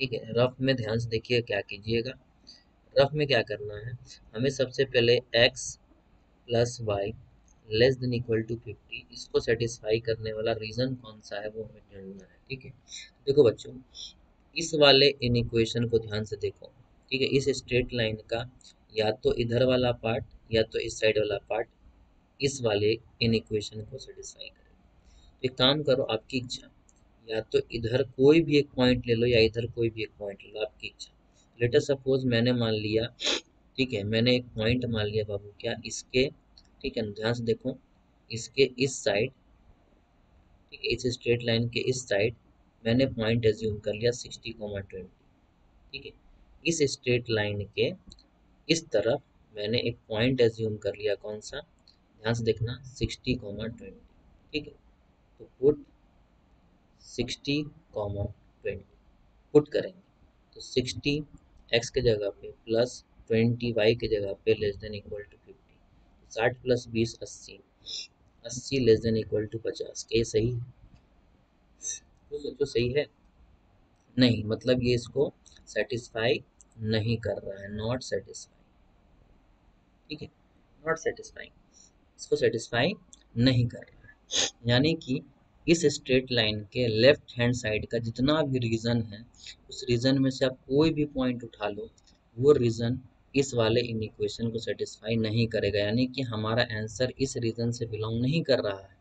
ठीक है। रफ में ध्यान से देखिए क्या कीजिएगा, रफ में क्या करना है, हमें सबसे पहले x plus y less than equal to 50, इसको सेटिस्फाई करने वाला रीजन कौन सा है वो हमें ढूंढना है, ठीक है। देखो बच्चों, इस वाले इन इक्वेशन को ध्यान से देखो, ठीक है, इस स्ट्रेट लाइन का या तो इधर वाला पार्ट या तो इस साइड वाला पार्ट इस वाले इन इक्वेशन को सेटिस्फाई करेगा। एक काम करो, आपकी इच्छा, या तो इधर कोई भी एक पॉइंट ले लो या इधर कोई भी एक पॉइंट ले लो, आपकी इच्छा। लेटर सपोज मैंने मान लिया, ठीक है, मैंने एक पॉइंट मान लिया बाबू, क्या इसके, ठीक है, ध्यान से देखो, इसके इस साइड, ठीक है, इस स्ट्रेट लाइन के इस साइड मैंने पॉइंट एज्यूम कर लिया 60,20, ठीक है। इस स्ट्रेट लाइन के इस तरफ मैंने एक पॉइंट एज्यूम कर लिया, कौन सा, ध्यान से देखना, 60,20, ठीक है। तो पुट 60,20 पुट करेंगे, तो 60 एक्स के जगह पे प्लस 20 वाई के जगह पे less than equal to 50, 60 plus 20 80, 80 less than equal to 50, क्या ये सही है, तो सोचो सही है, नहीं, मतलब ये इसको सेटिस्फाई नहीं कर रहा है, नॉट सेटिस्फाई, ठीक है, नॉट सेटिस्फाई, इसको सेटिस्फाई नहीं कर रहा है। यानी कि इस स्ट्रेट लाइन के लेफ्ट हैंड साइड का जितना भी रीजन है, उस रीजन में से आप कोई भी पॉइंट उठा लो, वो रीजन इस वाले इन इक्वेशन को सेटिस्फाई नहीं करेगा। यानी कि हमारा आंसर इस रीजन से बिलोंग नहीं कर रहा है,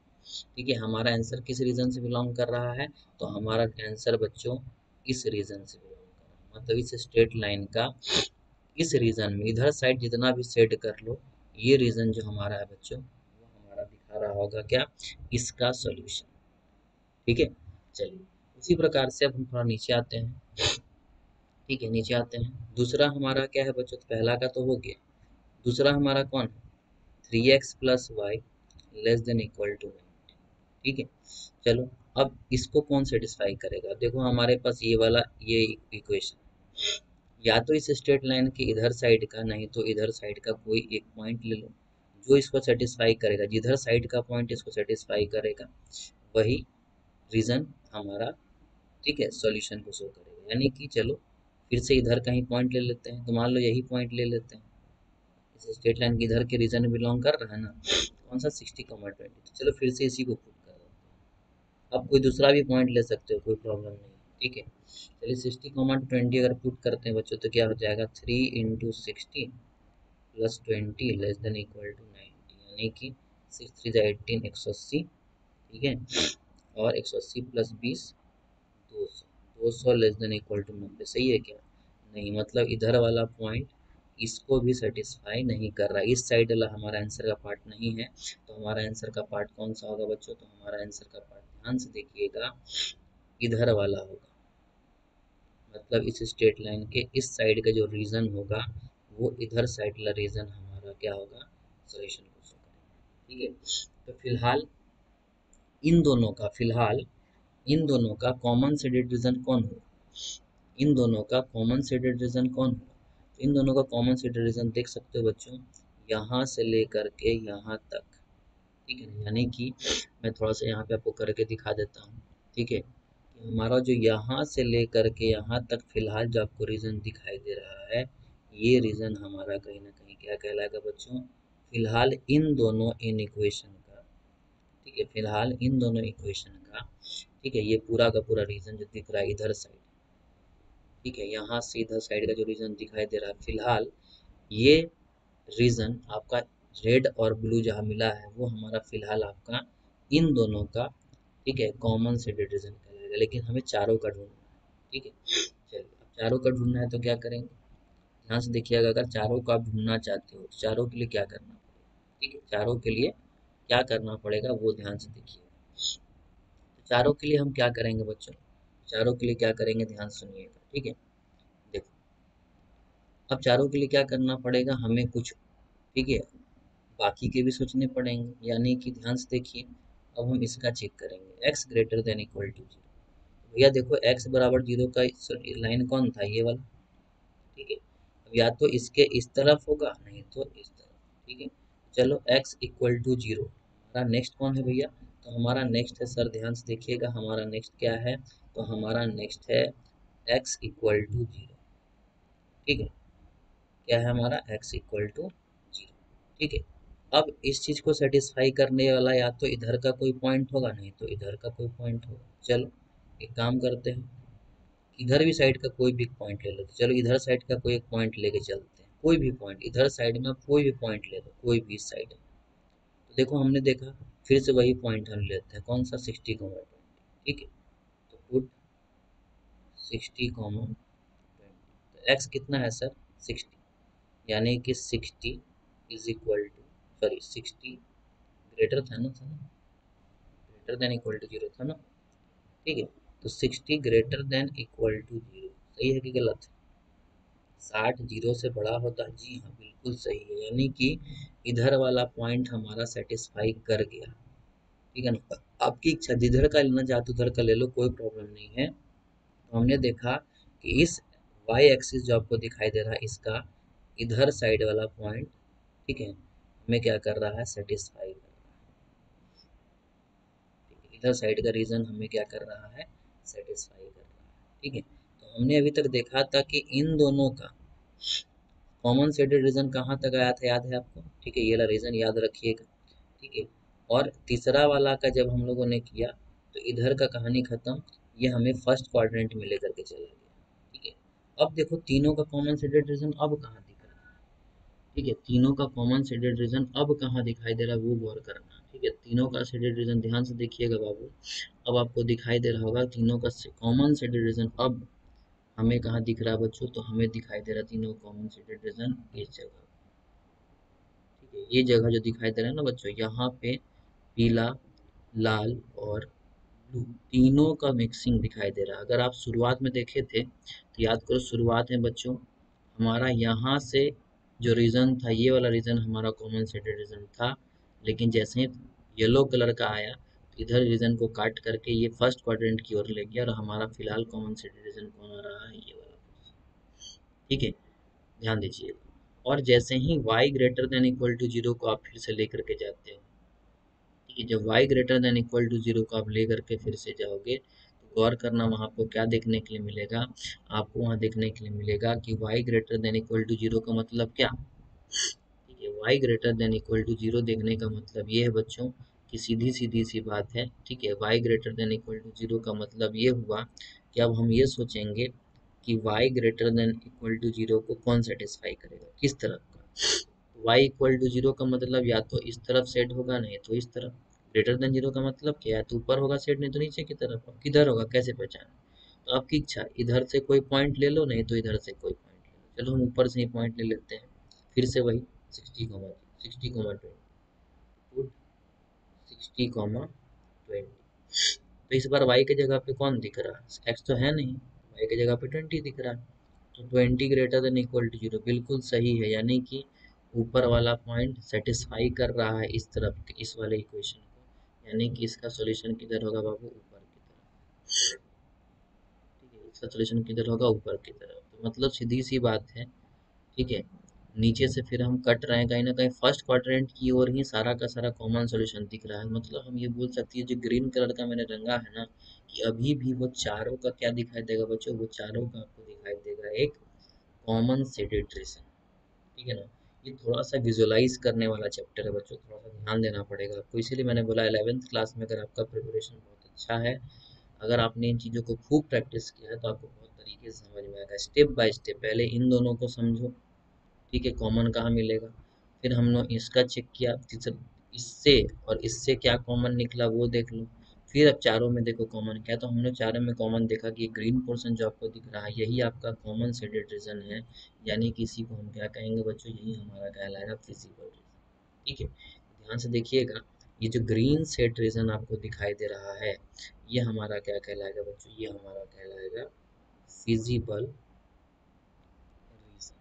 ठीक है, हमारा आंसर किस रीजन से बिलोंग कर रहा है, तो हमारा आंसर बच्चों इस रीजन से बिलोंग कर रहा है, मतलब इस स्ट्रेट लाइन का इस रीजन में इधर साइड जितना भी सेट कर लो, ये रीजन जो हमारा है बच्चों, वो हमारा दिखा रहा होगा क्या, इसका सॉल्यूशन, ठीक है। चलिए उसी प्रकार से अब हम थोड़ा नीचे आते हैं, ठीक है, नीचे आते हैं। दूसरा हमारा क्या है बच्चों, तो पहला का तो हो गया, दूसरा हमारा कौन है, 3x plus y less than equal to, ठीक है। चलो अब इसको कौन सेटिस्फाई करेगा, देखो हमारे पास ये वाला ये इक्वेशन, या तो इस स्ट्रेट लाइन के इधर साइड का, नहीं तो इधर साइड का कोई एक पॉइंट ले लो जो इसको सेटिस्फाई करेगा, जिधर साइड का पॉइंट इसको सेटिस्फाई करेगा वही रीजन हमारा, ठीक है, सॉल्यूशन को शो करेगा। यानी कि चलो फिर से इधर कहीं पॉइंट ले लेते हैं, तो मान लो यही पॉइंट ले लेते हैं, इस स्ट्रेट लाइन के इधर के रीजन में बिलोंग कर रहा है ना, कौन सा 60,20, तो चलो फिर से इसी को पुट कर देते हैं। आप कोई दूसरा भी पॉइंट ले सकते हो, कोई प्रॉब्लम नहीं, ठीक है। चलिए 60,20 अगर पुट करते हैं बच्चों, तो क्या हो जाएगा, 3 × 60 plus 20 less than equal to 90, यानी कि 6 3 18, 180, ठीक है, और 180 plus 20 200, 200 less than equal to 90, सही है क्या, नहीं, मतलब इधर वाला पॉइंट इसको भी सेटिस्फाई नहीं कर रहा, इस साइड वाला हमारा आंसर का पार्ट नहीं है। तो हमारा आंसर का पार्ट कौन सा होगा बच्चों, तो हमारा आंसर का पार्ट ध्यान से देखिएगा, इधर वाला होगा, मतलब इस स्ट्रेट लाइन के इस साइड का जो रीजन होगा वो इधर साइड वाला रीजन हमारा हमारा क्या होगा, सोल्यूशन को शो करेगा। ठीक है, तो इन दोनों का कॉमन शेडेड रीजन कौन होगा, इन दोनों का कॉमन शेडेड रीजन कौन होगा। इन दोनों का कॉमन शेडेड रीजन देख सकते हो बच्चों, यहाँ से लेकर के यहाँ तक। ठीक है, यानी कि मैं थोड़ा सा यहाँ पे आपको करके दिखा देता हूँ। ठीक है, कि हमारा जो यहाँ से लेकर के यहाँ तक फिलहाल जो आपको रीजन दिखाई दे रहा है, ये रीजन हमारा कहीं ना कहीं क्या कहलाएगा बच्चों, फिलहाल इन दोनों इन इक्वेशन का। ठीक है, फिलहाल इन दोनों इक्वेशन का। ठीक है, ये पूरा का पूरा रीजन जो दिख रहा है इधर साइड, ठीक है, यहाँ से इधर साइड का जो रीजन दिखाई दे रहा है, फिलहाल ये रीजन आपका रेड और ब्लू जहाँ मिला है वो हमारा फिलहाल आपका इन दोनों का, ठीक है, कॉमन शेडेड रीजन कहलाएगा। लेकिन हमें चारों का ढूंढना है। ठीक है, चलिए अब चारों का ढूंढना है तो क्या करेंगे, ध्यान से देखिएगा, अगर चारों को आप ढूंढना चाहते हो तो चारों के लिए क्या करना पड़ेगा। ठीक है, चारों के लिए क्या करना पड़ेगा वो ध्यान से देखिएगा। तो चारों के लिए हम क्या करेंगे बच्चों, चारों के लिए क्या करेंगे ध्यान से सुनिएगा। ठीक है, देखो अब चारों के लिए क्या करना पड़ेगा हमें कुछ, ठीक है, बाकी के भी सोचने पड़ेंगे। यानी कि ध्यान से देखिए, अब हम इसका चेक करेंगे, x greater than equal to zero. भैया देखो x बराबर जीरो का लाइन कौन था, ये वाला। ठीक है, अब या तो इसके इस तरफ होगा, नहीं तो इस तरफ। ठीक है, चलो x इक्वल टू जीरो, हमारा नेक्स्ट कौन है भैया, तो हमारा नेक्स्ट है, सर ध्यान से देखिएगा, हमारा नेक्स्ट क्या है, तो हमारा नेक्स्ट है x इक्वल टू जीरो। ठीक है, क्या है हमारा x इक्वल टू जीरो। ठीक है, अब इस चीज को सेटिस्फाई करने वाला या तो इधर का कोई पॉइंट होगा, नहीं तो इधर का कोई पॉइंट होगा। चलो एक काम करते हैं, इधर भी साइड का कोई भी पॉइंट ले लो। तो चलो इधर साइड का कोई एक पॉइंट लेके चलते हैं, कोई भी पॉइंट इधर साइड में, आप कोई भी पॉइंट ले लो, कोई भी साइड। तो देखो हमने देखा, फिर से वही पॉइंट हम लेते हैं, कौन सा, 60,20। ठीक है, तो पुट 60,20, तो एक्स कितना है सर, 60, यानी कि 60 is equal to, sorry 60 greater था ना, greater than equal to zero था ना। ठीक है, तो 60 greater than equal to zero, सही है कि गलत है, 60 जीरो से बड़ा होता है, जी हाँ बिल्कुल सही है। यानी कि इधर वाला पॉइंट हमारा सेटिस्फाई कर गया। ठीक है ना, आपकी इच्छा जिधर का लेना चाहते उधर का ले लो, कोई प्रॉब्लम नहीं है। तो हमने देखा कि इस वाई एक्सिस जो आपको दिखाई दे रहा है, इसका इधर साइड वाला पॉइंट, ठीक है, हमें क्या कर रहा है, सेटिस्फाई कर रहा है। इधर साइड का रीजन हमें क्या कर रहा है, सेटिस्फाई कर रहा है। ठीक है, तो हमने अभी तक देखा था कि इन दोनों का कॉमन शेडेड रीजन कहाँ तक आया था, याद है आपको। ठीक है, ये वाला रीजन याद रखिएगा। ठीक है, और तीसरा वाला का जब हम लोगों ने किया तो इधर का कहानी खत्म, ये हमें फर्स्ट क्वाड्रेंट में लेकर के चला गया। ठीक है, अब देखो तीनों का कॉमन शेडेड रीजन अब कहाँ दिख रहा है। ठीक है, तीनों का कॉमन शेडेड रीजन अब कहाँ दिखाई दे रहा है वो गौर करना। ठीक है, तीनों का शेडेड रीजन ध्यान से देखिएगा बाबू, अब आपको दिखाई दे रहा होगा तीनों का कॉमन शेडेड रीजन अब हमें कहाँ दिख रहा है बच्चों, तो हमें दिखाई दे रहा है तीनों कॉमन शेडेड रीजन इस जगह। ठीक है, ये जगह जो दिखाई दे रहा है ना बच्चों, यहाँ पे पीला, लाल और ब्लू तीनों का मिक्सिंग दिखाई दे रहा है। अगर आप शुरुआत में देखे थे तो याद करो, शुरुआत में बच्चों हमारा यहाँ से जो रीजन था, ये वाला रीजन हमारा कॉमन शेडेड रीजन था। लेकिन जैसे ही येलो कलर का आया तो इधर रीजन को काट करके ये फर्स्ट क्वाड्रेंट की ओर ले गया, और हमारा फिलहाल कॉमन शेडेड रीजन कौन आ रहा है, ये वाला। ठीक है, ध्यान दीजिए। और जैसे ही y greater than equal to zero को आप फिर से लेकर के जाते हो, ठीक है, जब y greater than equal to zero को आप लेकर के फिर से जाओगे तो गौर करना, वहाँ आपको क्या देखने के लिए मिलेगा, आपको वहाँ देखने के लिए मिलेगा कि y greater than equal to zero का मतलब क्या। ठीक है, y greater than equal to zero देखने का मतलब ये है बच्चों कि सीधी सीधी सी बात है। ठीक है, y greater than equal to zero का मतलब ये हुआ कि अब हम ये सोचेंगे कि y greater than equal to zero को कौन सेटिस्फाई करेगा, किस तरफ का। y इक्वल टू जीरो का मतलब या तो इस तरफ सेट होगा, नहीं तो इस तरफ। ग्रेटर देन जीरो का मतलब क्या है, तो ऊपर होगा सेट, नहीं तो नीचे की तरफ। अब किधर होगा कैसे पहचान, तो आपकी इच्छा, इधर से कोई पॉइंट ले लो, नहीं तो इधर से कोई पॉइंट ले लो। चलो हम ऊपर से ही पॉइंट ले लेते हैं, फिर से वही 60,20, 60,20। तो इस बार y के जगह पे कौन दिख रहा है, x तो है नहीं, y के जगह पे 20 दिख रहा है। तो 20 greater than equal to zero बिल्कुल सही है, यानी कि ऊपर वाला पॉइंट सेटिस्फाई कर रहा है इस तरफ इस वाले इक्वेशन को, यानी कि इसका सॉल्यूशन किधर होगा बाबू, ऊपर की तरफ। ठीक है, इसका सॉल्यूशन किधर होगा, ऊपर की तरफ। तो मतलब सीधी सी बात है, ठीक है। नीचे से फिर हम कट रहे हैं, कहीं ना कहीं फर्स्ट क्वाड्रेंट की ओर ही सारा का सारा कॉमन सॉल्यूशन दिख रहा है। मतलब हम ये बोल सकते हैं जो ग्रीन कलर का मैंने रंगा है ना, कि अभी भी वो चारों का क्या दिखाई देगा बच्चों, वो चारों का आपको दिखाई देगा एक कॉमन शेडेड रीजन। ठीक है ना। ये थोड़ा सा विजुअलाइज करने वाला चैप्टर है बच्चों, थोड़ा सा ध्यान देना पड़ेगा आपको। इसीलिए मैंने बोला 11th क्लास में अगर आपका प्रिपरेशन बहुत अच्छा है, अगर आपने इन चीज़ों को खूब प्रैक्टिस किया है, तो आपको बहुत तरीके से समझ में आएगा। स्टेप बाय स्टेप पहले इन दोनों को समझो, ठीक है, कॉमन कहाँ मिलेगा। फिर हमने इसका चेक किया, इससे और इससे क्या कॉमन निकला वो देख लो। फिर अब चारों में देखो कॉमन क्या, तो हमने चारों में कॉमन देखा कि ग्रीन पोर्शन जो आपको दिख रहा है यही आपका कॉमन शेडेड रीजन है, यानी कि इसी को हम क्या कहेंगे बच्चों, यही हमारा कहलाएगा फिजिकल रीजन। ठीक है, ध्यान से देखिएगा, ये जो ग्रीन शेड रीजन आपको दिखाई दे रहा है, ये हमारा क्या कहलाएगा बच्चों, ये हमारा कहलाएगा फिजिबल रीजन।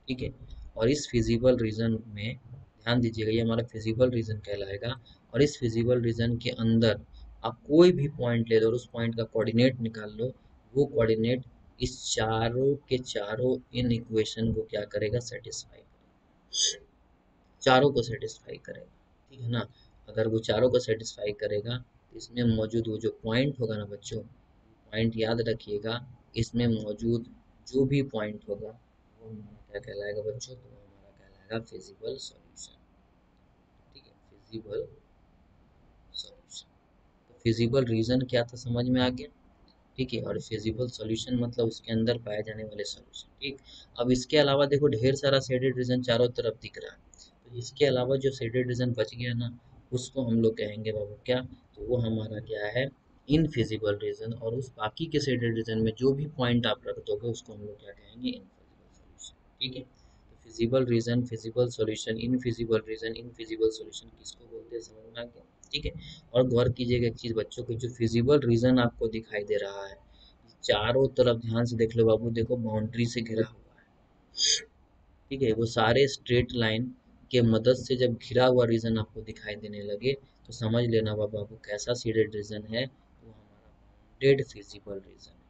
ठीक है, और इस फिजिबल रीजन में ध्यान दीजिएगा, ये हमारा फिजिबल रीजन कहलाएगा। और इस फिजिबल रीजन के अंदर आप कोई भी पॉइंट ले लो और उस पॉइंट का कोऑर्डिनेट निकाल लो, वो कोऑर्डिनेट इस चारों के चारों इन इक्वेशन को क्या करेगा, सेटिस्फाई करेगा, चारों को सेटिस्फाई करेगा। ठीक है ना। अगर वो चारों को सेटिस्फाई करेगा, तो इसमें मौजूद वो जो पॉइंट होगा ना बच्चों, पॉइंट याद रखिएगा, इसमें मौजूद जो भी पॉइंट होगा वो हमारा क्या कहलाएगा बच्चों, तो वो हमारा कहलाएगा फिजिबल सॉल्यूशन। ठीक है, फिजिबल सॉल्यूशन। तो फिजिबल रीजन क्या था समझ में आ गया। ठीक है, और फिजिबल सॉल्यूशन मतलब उसके अंदर पाए जाने वाले सॉल्यूशन। ठीक, अब इसके अलावा देखो ढेर सारा शेडेड रीजन चारों तरफ दिख रहा है, तो इसके अलावा जो शेडेड रीजन बच गया ना, उसको हम लोग कहेंगे बाबू क्या, तो वो हमारा क्या है, इनफिजिबल रीजन। और उस बाकी के शेडेड रीजन में जो भी पॉइंट आप रख दोगे उसको हम लोग क्या कहेंगे, इनफिजिबल सॉल्यूशन। ठीक है, तो feasible region, feasible solution, infeasible region, infeasible solution किसको बोलते हैं समझ में आ गया। ठीक है, और गौर कीजिएगा एक चीज बच्चों की, जो फिजिबल रीजन आपको दिखाई दे रहा है, चारों तरफ ध्यान से देख लो बाबू, देखो बाउंड्री से घिरा हुआ है। ठीक है, वो सारे स्ट्रेट लाइन के मदद से जब घिरा हुआ रीजन आपको दिखाई देने लगे, तो समझ लेना बाबू कैसा सीडेड रीजन है, वो हमारा बाउंडेड फिजिबल रीजन है।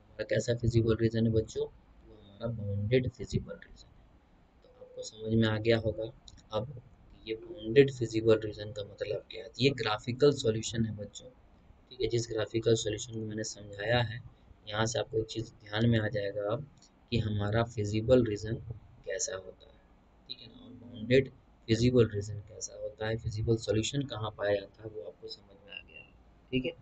हमारा कैसा फिजिबल रीजन है बच्चों, वो हमारा बाउंडेड फिजिबल रीजन है। तो आपको समझ में आ गया होगा अब, ये बाउंडेड फिजिबल रीजन का मतलब क्या है। ये ग्राफिकल सॉल्यूशन है बच्चों। ठीक है, जिस ग्राफिकल सॉल्यूशन को मैंने समझाया है, यहाँ से आपको एक चीज़ ध्यान में आ जाएगा अब, कि हमारा फिजिबल रीजन कैसा होता है। ठीक है ना, और बाउंडेड फिजिबल रीजन कैसा होता है, फिजिबल सॉल्यूशन कहाँ पाया जाता है, वो आपको समझ में आ गया है। ठीक है,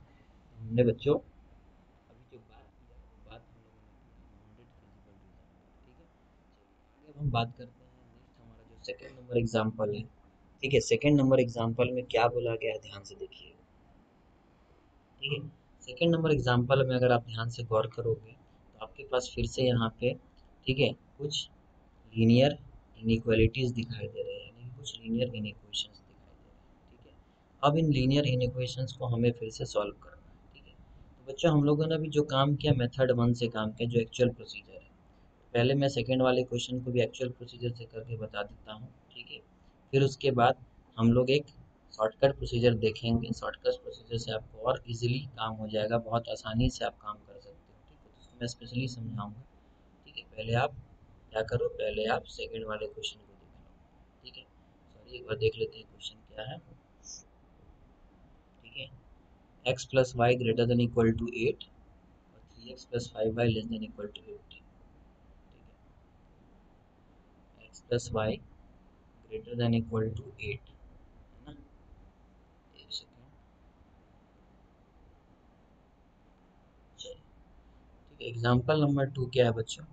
हमने बच्चों अभी जो बात किया वो बात हम लोगों ने की बाउंडेड फिजिबल रीजन का। ठीक है, चलिए आगे अब हम बात करते हैं, नेक्स्ट हमारा जो सेकेंड नंबर एग्जाम्पल है। ठीक है, सेकेंड नंबर एग्जाम्पल में क्या बोला गया है, ध्यान से देखिए। ठीक है, सेकेंड नंबर एग्जाम्पल में अगर आप ध्यान से गौर करोगे, तो आपके पास फिर से यहाँ पे, ठीक है, कुछ लीनियर इनइक्वालिटीज दिखाई दे रहे हैं, यानी कि कुछ लीनियर इनइक्वेशंस दिखाई दे रहे हैं। ठीक है, अब इन लीनियर इनइक्वेशंस को हमें फिर से सॉल्व करना है। ठीक है, तो बच्चों हम लोगों ने अभी जो काम किया मेथड 1 से काम किया, जो एक्चुअल प्रोसीजर है। पहले मैं सेकेंड वाले क्वेश्चन को भी एक्चुअल प्रोसीजर से करके बता देता हूँ। ठीक है, फिर उसके बाद हम लोग एक शॉर्टकट प्रोसीजर देखेंगे। शॉर्टकट प्रोसीजर से आपको और इजीली काम हो जाएगा, बहुत आसानी से आप काम कर सकते हो। ठीक है, तो उसको मैं स्पेशली समझाऊंगा। ठीक है, पहले आप क्या करो, पहले आप सेकेंड वाले क्वेश्चन को देख लो। ठीक है, सॉरी एक बार देख लेते हैं क्वेश्चन क्या है। ठीक है, x plus y greater than equal to 8 और 3x plus 5y less than equal to 15। ठीक है, x plus y greater than equal to 8, है ना। एक सेकेंड, चलिए। ठीक है, एग्जाम्पल नंबर 2 क्या है बच्चों,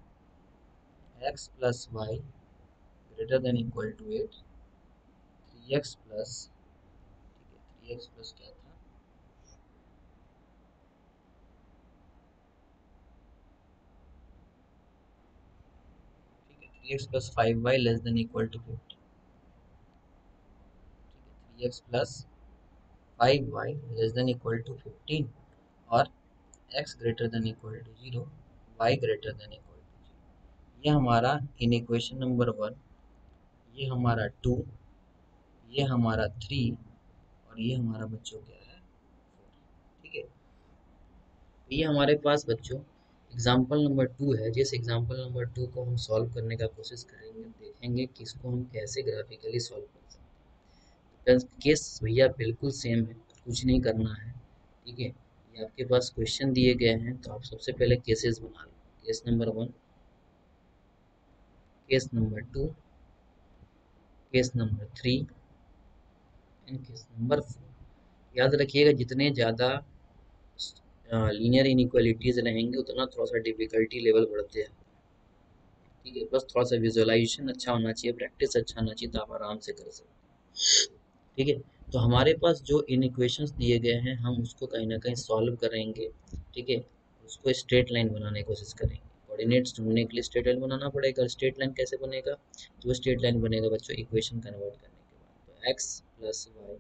x plus y greater than equal to 8, 3x plus, ठीक है 3x प्लस क्या था, ठीक है 3x plus 5y less than equal to 15। ठीक है, 3x plus 5y less than equal to 15 और x greater than equal to 0, y greater than equal to 0। ये हमारा इन इक्वेशन नंबर 1, ये हमारा 2, ये हमारा 3 और ये हमारा बच्चों क्या है 4। ठीक है, ये हमारे पास बच्चों एग्जाम्पल नंबर 2 है। जिस एग्जाम्पल नंबर 2 को हम सॉल्व करने का कोशिश करेंगे, देखेंगे कि इसको हम कैसे ग्राफिकली सॉल्व कर सकते हैं। केस भैया बिल्कुल सेम है, कुछ नहीं करना है। ठीक है, ये आपके पास क्वेश्चन दिए गए हैं, तो आप सबसे पहले केसेस बना लो। Case number 1, case number 2, case number 3 and case number 4। याद रखिएगा, जितने ज़्यादा लीनियर इनइक्वालिटीज़ रहेंगे उतना थोड़ा सा डिफिकल्टी लेवल बढ़ते हैं। ठीक है, बस थोड़ा सा विजुअलाइजेशन अच्छा होना चाहिए, प्रैक्टिस अच्छा होना चाहिए, तो आप आराम से कर सकते हैं। ठीक है, तो हमारे पास जो इन इक्वेशंस दिए गए हैं हम उसको कहीं ना कहीं सॉल्व करेंगे। ठीक है, उसको स्ट्रेट लाइन बनाने की कोशिश करेंगे। कोऑर्डिनेट्स ढूंढने के लिए स्ट्रेट लाइन बनाना पड़ेगा। स्ट्रेट लाइन कैसे बनेगा? तो स्ट्रेट लाइन बनेगा बच्चों इक्वेशन कन्वर्ट करने के बाद। तो x plus y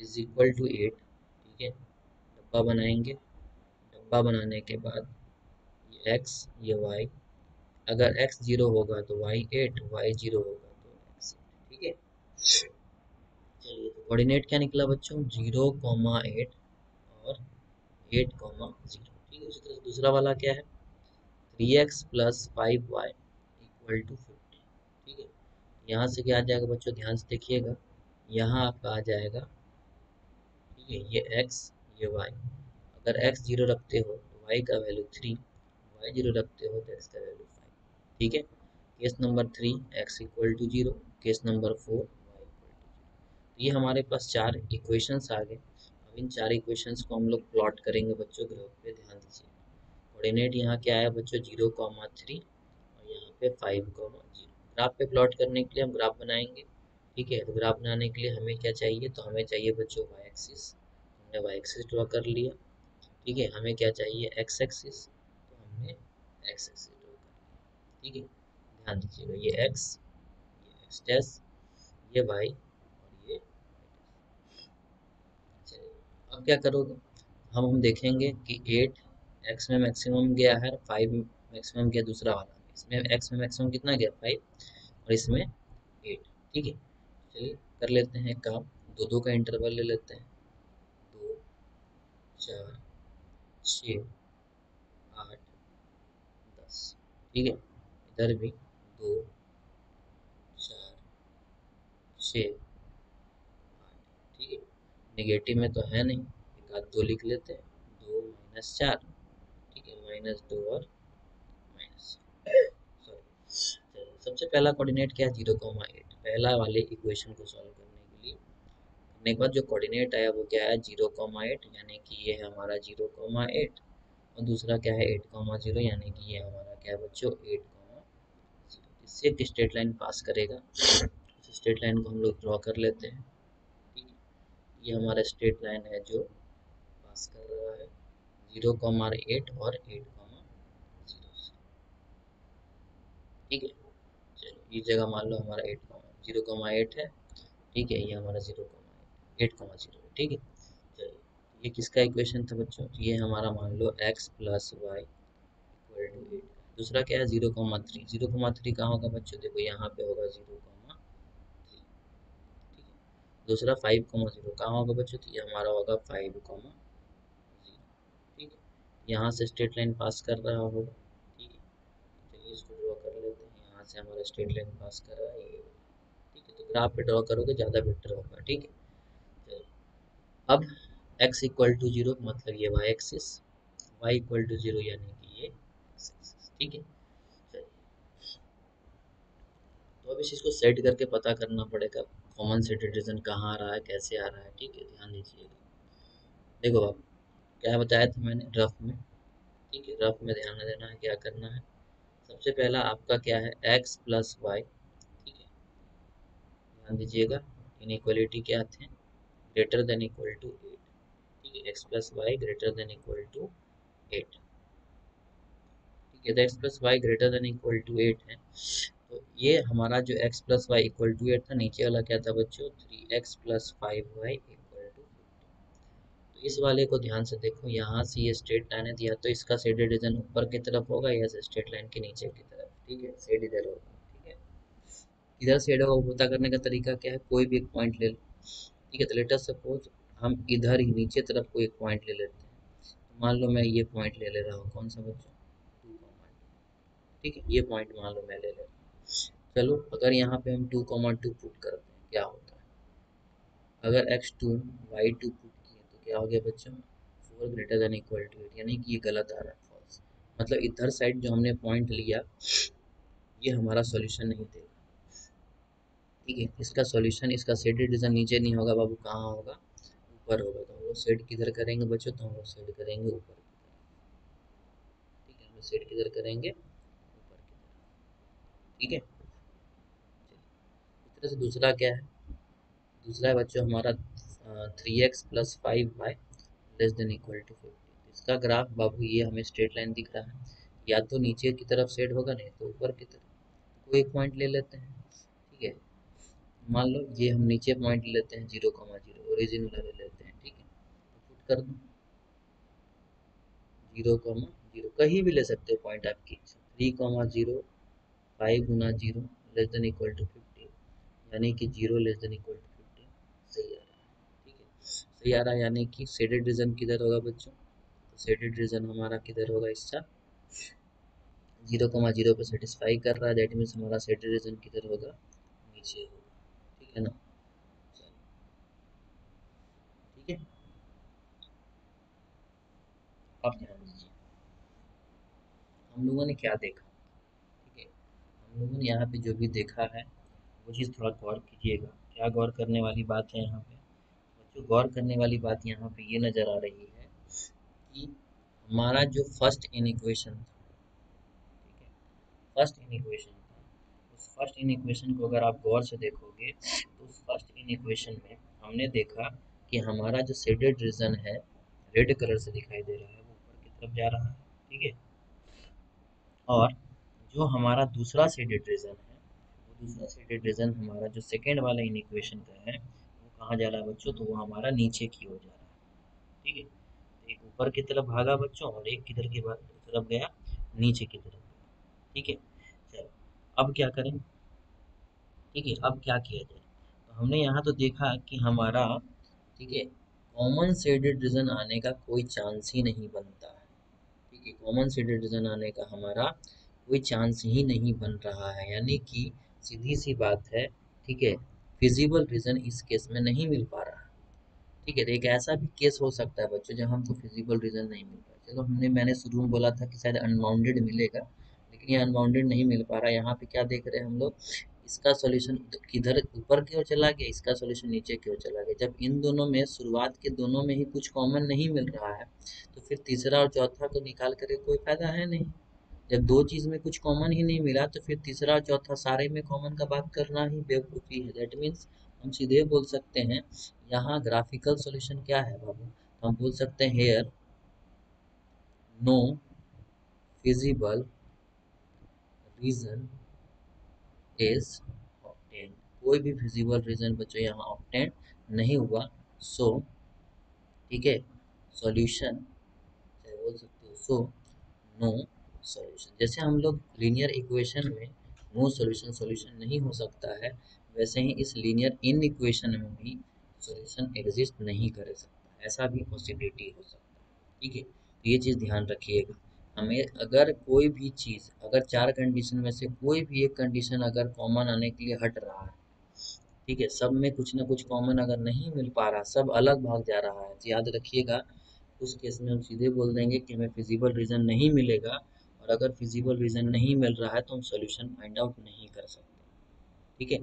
is equal to 8। ठीक है, डब्बा बनाएंगे। डब्बा बनाने के बाद ये एक्स, ये वाई, अगर x 0 होगा तो y 8, y 0 होगा तो x 8। ठीक है, चलिए तो कोऑर्डिनेट क्या निकला बच्चों? 0,8 और 8,0। ठीक है, उसी तरह से दूसरा वाला क्या है? 3x plus 5y equal to 50। ठीक है, यहाँ से क्या आ जाएगा बच्चों? ध्यान से देखिएगा, यहाँ आपका आ जाएगा, ठीक है, ये x, ये y। अगर x 0 रखते हो तो y का वैल्यू 3, y 0 रखते हो तो x का वैल्यू 5। ठीक है, case number 3 x equal to 0, case number 4 y equal to 0। ये हमारे पास 4 इक्वेशंस आ गए। अब इन 4 इक्वेशंस को हम लोग प्लॉट करेंगे बच्चों ग्राफ पे। ध्यान दीजिए, कोऑर्डिनेट यहाँ क्या है बच्चों? 0,3 और यहाँ पे 5,0। ग्राफ पे प्लॉट करने के लिए हम ग्राफ बनाएंगे। ठीक है, तो ग्राफ बनाने के लिए हमें क्या चाहिए? तो हमें चाहिए बच्चों वाई एक्सिस। हमने वाई एक्सिस ड्रॉ कर लिया। ठीक है, हमें क्या चाहिए? एक्स एक्सिस, तो हमने एक्स एक्सिस ड्रॉ कर लिया। ठीक है, ध्यान दीजिएगा, ये एक्स डैश, ये वाई और ये। चलिए, अब क्या करोगे? हम देखेंगे कि 8 एक्स में मैक्सिमम गया है, 5 मैक्सिमम गया दूसरा वाला में। इसमें एक्स में मैक्सिमम कितना गया? 5, और इसमें 8। ठीक है, चलिए कर लेते हैं काम। दो दो का इंटरवल ले लेते हैं। 2, 4, 6, 8, 10। ठीक है, इधर भी 2, 4, 6, 8। ठीक है, नेगेटिव में तो है नहीं, एक आध 2 लिख लेते हैं। 2 माइनस 4। ठीक है, -2 और -4। सॉरी, सबसे पहला कोऑर्डिनेट क्या है? 0,8। पहला वाले इक्वेशन को सॉल्व करने के लिए करने के बाद जो कोऑर्डिनेट आया वो क्या है? 0,8, यानी कि ये है हमारा 0,8। और दूसरा क्या है? 8,0, यानी कि ये हमारा क्या है बच्चों? 8,0। इससे एक स्ट्रेट लाइन पास करेगा। उस स्ट्रेट लाइन को हम लोग ड्रॉ कर लेते हैं। ठीक है, ये हमारा स्ट्रेट लाइन है जो पास कर रहा है 0,8 और 8,0। ठीक है, चलिए इस जगह मान लो हमारा 0,8 है। ठीक है, ये हमारा 8,0 है। ठीक है, चलिए ये किसका इक्वेशन था बच्चों? तो ये हमारा मान लो x plus y equal to 8। दूसरा क्या है? 0,3। 0,3 कहाँ होगा बच्चों? देखो यहाँ पे होगा 0,3। ठीक है, दूसरा 5,0 कहाँ होगा बच्चों? तो ये हमारा होगा 5,0। ठीक है, यहाँ से स्ट्रेट लाइन पास कर रहा होगा। ठीक है, चलिए इसको ड्रॉ कर लेते हैं। यहाँ से हमारा स्ट्रेट लाइन पास कर रहा है ये। ठीक है, तो ग्राफ पे ड्रॉ करोगे ज़्यादा बेटर होगा। ठीक है, चलिए अब x इक्वल टू 0 मतलब ये y axis, y equal to 0 यानी कि ये x एक्सिस। ठीक है, चलिए तो अब इस चीज़ को सेट करके पता करना पड़ेगा कॉमन सेट डिवीजन कहाँ आ रहा है, कैसे आ रहा है। ठीक है, ध्यान दीजिएगा। देखो अब क्या बताया था मैंने रफ में। ठीक है, रफ में ध्यान देना है, क्या करना है। सबसे पहला आपका क्या है? x plus y. ठीक है, ध्यान दीजिएगा, इनइक्वालिटी क्या थे? Greater than equal to 8। ठीक है, x plus y greater than equal to 8। ठीक है, तो x plus y greater than equal to 8 है। तो ये हमारा जो x plus y equal to 8 था, नीचे वाला क्या था बच्चों? 3x plus 5y equal to 50। तो इस वाले को ध्यान से देखो, यहाँ से ये स्ट्रेट लाइन है, या तो इसका शेडेड रीजन ऊपर की तरफ होगा या स्ट्रेट लाइन के नीचे की तरफ। ठीक है, शेड इधर होगा। ठीक है, इधर शेड होगा, वो पता करने का तरीका क्या है, कोई भी एक पॉइंट ले लो। ठीक है, तो लेट अस सपोज हम इधर ही नीचे तरफ कोई एक पॉइंट ले लेते हैं। तो मान लो मैं ये पॉइंट ले ले रहा हूँ, कौन सा बच्चों, 2, ठीक है, ये पॉइंट मान लो मैं ले ले रहा हूँ। चलो अगर यहाँ पे हम 2, 2 पुट करते हैं, क्या होता है, अगर x2 y2 पुट किए तो क्या हो गया बच्चों, 4 > 8 यानी कि ये गलत आ रहा है, फॉल्स। मतलब इधर साइड जो हमने पॉइंट लिया ये हमारा सॉल्यूशन नहीं देगा। ठीक है, इसका सॉल्यूशन, इसका सेटेड रीजन नीचे नहीं होगा बाबू, कहाँ होगा, ऊपर होगा। तो हम लोग सेट किधर करेंगे बच्चों, तो हम लोग सेट करेंगे ऊपर की तरफ। ठीक है, हम लोग सेट किधर करेंगे, ऊपर की तरफ। ठीक है, इस तरह से दूसरा क्या है, दूसरा है बच्चों हमारा 3x + 5y <50। इसका ग्राफ बाबू ये हमें स्ट्रेट लाइन दिख रहा है, या तो नीचे की तरफ सेट होगा, नहीं तो ऊपर की तरफ। कोई एक पॉइंट ले लेते हैं। ठीक है, मान लो ये हम नीचे पॉइंट लेते हैं 0, 0 ओरिजिन वाला ले लेते हैं। ठीक है, तो पुट कर दो 0, 0 कहीं भी ले सकते हो पॉइंट आपकी। 3, 0 5 × 0 <50, यानी कि 0 <50 सही आ रहा है। ठीक है, सही आ रहा है, यानी कि शेडेड रीजन किधर होगा बच्चों, तो शेडेड रीजन हमारा किधर होगा, इसका 0, 0 पे सेटिस्फाई कर रहा है, दैट मीन्स हमारा शेडेड रीजन किधर होगा, नीचे होगा। ठीक है ना, ठीक है, अब ध्यान दीजिए हम लोगों ने क्या देखा। ठीक है, हम लोगों ने यहाँ पे जो भी देखा है वो चीज़ थोड़ा गौर कीजिएगा। क्या गौर करने वाली बात है यहाँ पे बच्चों, गौर करने वाली बात यहाँ पे ये नज़र आ रही है कि हमारा जो फर्स्ट इन इक्वेशन था, ठीक है, फर्स्ट इन इक्वेशन था, उस फर्स्ट इन इक्वेशन को अगर आप गौर से देखोगे तो उस फर्स्ट इन इक्वेशन में हमने देखा कि हमारा जो शेडेड रीजन है रेड कलर से दिखाई दे रहा है, वो ऊपर की तरफ जा रहा है। ठीक है, और जो हमारा दूसरा शेडेड रीजन है, वो दूसरा शेडेड रीजन हमारा जो सेकेंड वाला इन इक्वेशन का है, वो कहाँ जा रहा है बच्चों, तो वो हमारा नीचे की ओर जा रहा है। ठीक है, तो एक ऊपर की तरफ भागा बच्चों और एक किधर की तरफ गया, नीचे की तरफ गया। ठीक है, चलो अब क्या करें। ठीक है, अब क्या किया जाए, तो हमने यहाँ तो देखा कि हमारा, ठीक है, कॉमन शेडेड रीजन आने का कोई चांस ही नहीं बनता है। ठीक है, कॉमन शेडेड रीजन आने का हमारा कोई चांस ही नहीं बन रहा है, यानी कि सीधी सी बात है। ठीक है, फिजिबल रीजन इस केस में नहीं मिल पा रहा है। ठीक है, तो एक ऐसा भी केस हो सकता है बच्चों जहाँ हमको फिजिबल रीजन नहीं मिल रहा है। चलो मैंने शुरू में बोला था कि शायद अनबाउंडेड मिलेगा, लेकिन ये अनबाउंडेड नहीं मिल पा रहा है। यहाँ पे क्या देख रहे हैं हम लोग, इसका सॉल्यूशन किधर ऊपर की ओर चला गया, इसका सॉल्यूशन नीचे की ओर चला गया। जब इन दोनों में शुरुआत के दोनों में ही कुछ कॉमन नहीं मिल रहा है, तो फिर तीसरा और चौथा को निकाल कर कोई फायदा है नहीं। जब दो चीज में कुछ कॉमन ही नहीं मिला तो फिर तीसरा और चौथा सारे में कॉमन का बात करना ही बेवकूफ़ी है। दैट मीन्स हम सीधे बोल सकते हैं, यहाँ ग्राफिकल सॉल्यूशन क्या है बाबू, तो हम बोल सकते हैं here no feasible region is obtain. कोई भी फिजिबल रीजन बच्चों यहाँ ऑब्टेन नहीं हुआ। सो ठीक है, सॉल्यूशन चाहे बोल सकते हो, सो नो सॉल्यूशन। जैसे हम लोग लीनियर इक्वेशन में नो सॉल्यूशन सॉल्यूशन नहीं हो सकता है, वैसे ही इस लीनियर इन इक्वेशन में भी सॉल्यूशन एग्जिस्ट नहीं कर सकता, ऐसा भी पॉसिबिलिटी हो सकता है। ठीक है, तो ये चीज़ ध्यान रखिएगा। हमें अगर कोई भी चीज़, अगर चार कंडीशन में से कोई भी एक कंडीशन अगर कॉमन आने के लिए हट रहा है, ठीक है, सब में कुछ ना कुछ कॉमन अगर नहीं मिल पा रहा, सब अलग भाग जा रहा है, तो याद रखिएगा उस केस में हम सीधे बोल देंगे कि हमें फिजिबल रीज़न नहीं मिलेगा। और अगर फिजिबल रीज़न नहीं मिल रहा है तो हम सॉल्यूशन फाइंड आउट नहीं कर सकते। ठीक है,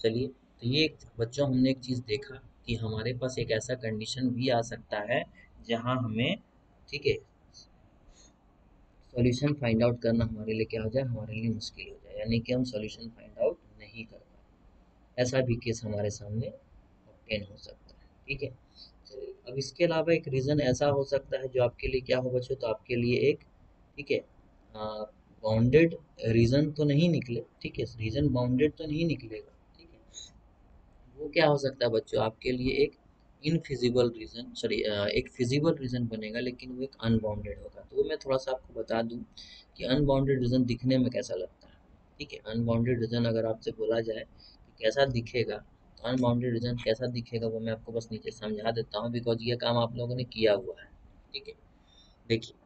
चलिए, तो ये बच्चों हमने एक चीज़ देखा कि हमारे पास एक ऐसा कंडीशन भी आ सकता है जहाँ हमें, ठीक है, सॉल्यूशन फाइंड आउट करना हमारे लिए क्या हो जाए, हमारे लिए मुश्किल हो जाए, यानी कि हम सॉल्यूशन फाइंड आउट नहीं कर पाए। ऐसा भी केस हमारे सामने ऑब्टेन हो सकता है। ठीक है, चलिए, अब इसके अलावा एक रीज़न ऐसा हो सकता है जो आपके लिए क्या हो बच्चों, तो आपके लिए एक, ठीक है, बाउंडेड रीज़न तो नहीं निकले। ठीक है, रीज़न बाउंडेड तो नहीं निकलेगा। ठीक है, वो क्या हो सकता है बच्चों, आपके लिए एक इनफिजिबल रीज़न, सॉरी, एक फिजिबल रीज़न बनेगा, लेकिन वो एक अनबाउंडेड होगा। तो वो मैं थोड़ा सा आपको बता दूं कि अनबाउंडेड रीज़न दिखने में कैसा लगता है। ठीक है। अनबाउंडेड रीजन अगर आपसे बोला जाए कि कैसा दिखेगा, तो अनबाउंडेड रीजन कैसा दिखेगा वो मैं आपको बस नीचे समझा देता हूँ, बिकॉज ये काम आप लोगों ने किया हुआ है। ठीक है, देखिए।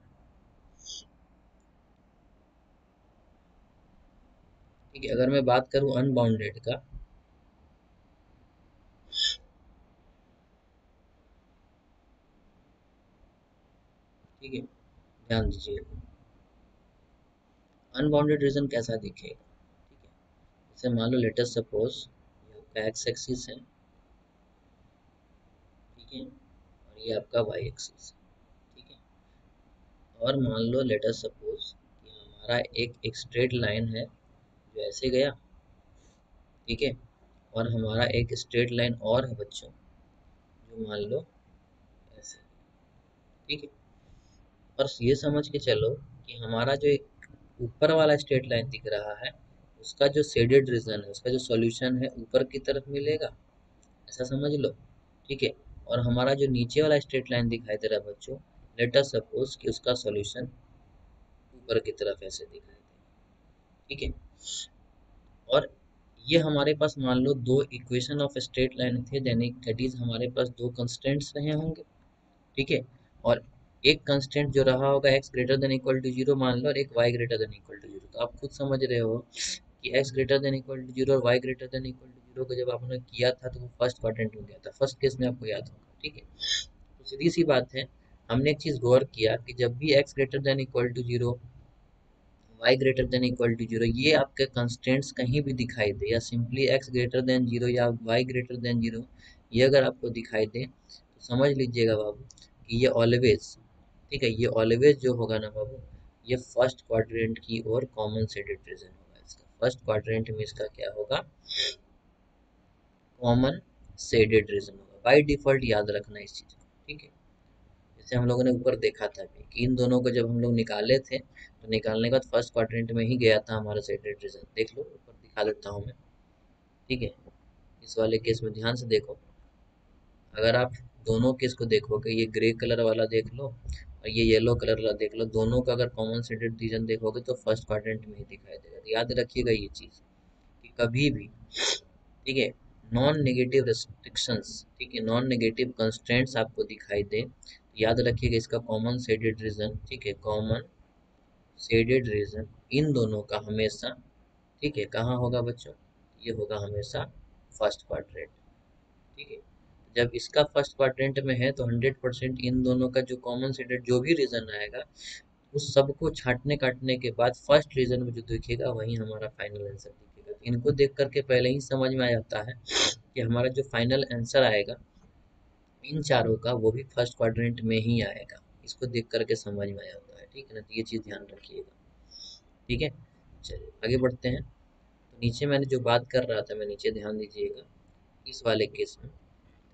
ठीक है, अगर मैं बात करूँ अनबाउंडेड का, ठीक है, ध्यान दीजिए। अनबाउंडेड रीजन कैसा दिखेगा, ठीक है। जैसे मान लो लेट अस सपोज ये आपका एक्स एक्सिस है, ठीक है, और ये आपका वाई एक्सिस है, ठीक है। और मान लो लेट अस सपोज कि हमारा एक स्ट्रेट लाइन है जो ऐसे गया, ठीक है, और हमारा एक स्ट्रेट लाइन और है बच्चों जो मान लो ऐसे, ठीक है। और ये समझ के चलो कि हमारा जो एक ऊपर वाला स्ट्रेट लाइन दिख रहा है, उसका जो शेडेड रीजन है, उसका जो सॉल्यूशन है ऊपर की तरफ मिलेगा, ऐसा समझ लो, ठीक है। और हमारा जो नीचे वाला स्ट्रेट लाइन दिखाई दे रहा है बच्चों, लेट अस सपोज कि उसका सॉल्यूशन ऊपर की तरफ ऐसे दिखाई दे, ठीक है। और ये हमारे पास मान लो दो इक्वेशन ऑफ स्ट्रेट लाइन थे, यानी दैट इज हमारे पास दो कंस्टेंट्स रहे होंगे, ठीक है। और एक कंस्टेंट जो रहा होगा X greater than equal to zero मान लो, और एक Y greater than equal to zero. तो आप खुद समझ रहे हो कि X greater than equal to zero और Y greater than equal to zero को जब आपने किया था तो वो फर्स्ट क्वाड्रेंट में गया था, फर्स्ट केस में आपको याद होगा, ठीक है। तो सीधी सी बात है, हमने एक चीज गौर किया कि जब भी x greater than equal to zero, y greater than equal to zero, ये आपके कंस्टेंट्स कहीं भी दिखाई दे, या simply x greater than zero या वाई ग्रेटर देन जीरो, ये अगर आपको दिखाई दे तो समझ लीजिएगा बाबू कि ये ऑलवेज, ठीक है, ये ऑलवेज जो होगा ना बाबू, ये फर्स्ट क्वाड्रेंट की ओर कॉमन शेडेड रीजन होगा। इसका फर्स्ट क्वाड्रेंट में इसका क्या होगा, कॉमन शेडेड रीजन होगा बाय डिफॉल्ट, याद रखना इस चीज को, ठीक है। जैसे हम लोगों ने ऊपर देखा था अभी कि इन दोनों को जब हम लोग निकाले थे, तो निकालने के बाद फर्स्ट क्वाड्रेंट में ही गया था हमारा शेडेड रीजन। देख लो ऊपर दिखा देता हूँ मैं, ठीक है। इस वाले केस में ध्यान से देखो, अगर आप दोनों केस को देखोगे, ये ग्रे कलर वाला देख लो और ये येलो कलर वाला देख लो, दोनों का अगर कॉमन शेडेड रीजन देखोगे तो फर्स्ट क्वाड्रेंट में ही दिखाई देगा। तो याद रखिएगा ये चीज कि कभी भी, ठीक है, नॉन नेगेटिव रेस्ट्रिक्शंस, ठीक है, नॉन नेगेटिव कंस्ट्रेंट्स आपको दिखाई दे, तो याद रखिएगा इसका कॉमन शेडेड रीजन, ठीक है, कॉमन शेडेड रीजन इन दोनों का हमेशा, ठीक है, कहाँ होगा बच्चों, ये होगा हमेशा फर्स्ट क्वाड्रेंट, ठीक है। जब इसका फर्स्ट क्वाड्रेंट में है तो 100% इन दोनों का जो कॉमन शेडेड जो भी रीजन आएगा, उस सबको छांटने काटने के बाद फर्स्ट रीजन में जो दिखेगा वही हमारा फाइनल आंसर दिखेगा। तो इनको देख करके पहले ही समझ में आ जाता है कि हमारा जो फाइनल आंसर आएगा इन चारों का, वो भी फर्स्ट क्वाड्रेंट में ही आएगा। इसको देख करके समझ में आ जाता है, ठीक है ना। तो ये चीज़ ध्यान रखिएगा, ठीक है। चलिए आगे बढ़ते हैं। तो नीचे मैंने जो बात कर रहा था, मैं नीचे ध्यान दीजिएगा इस वाले केस में,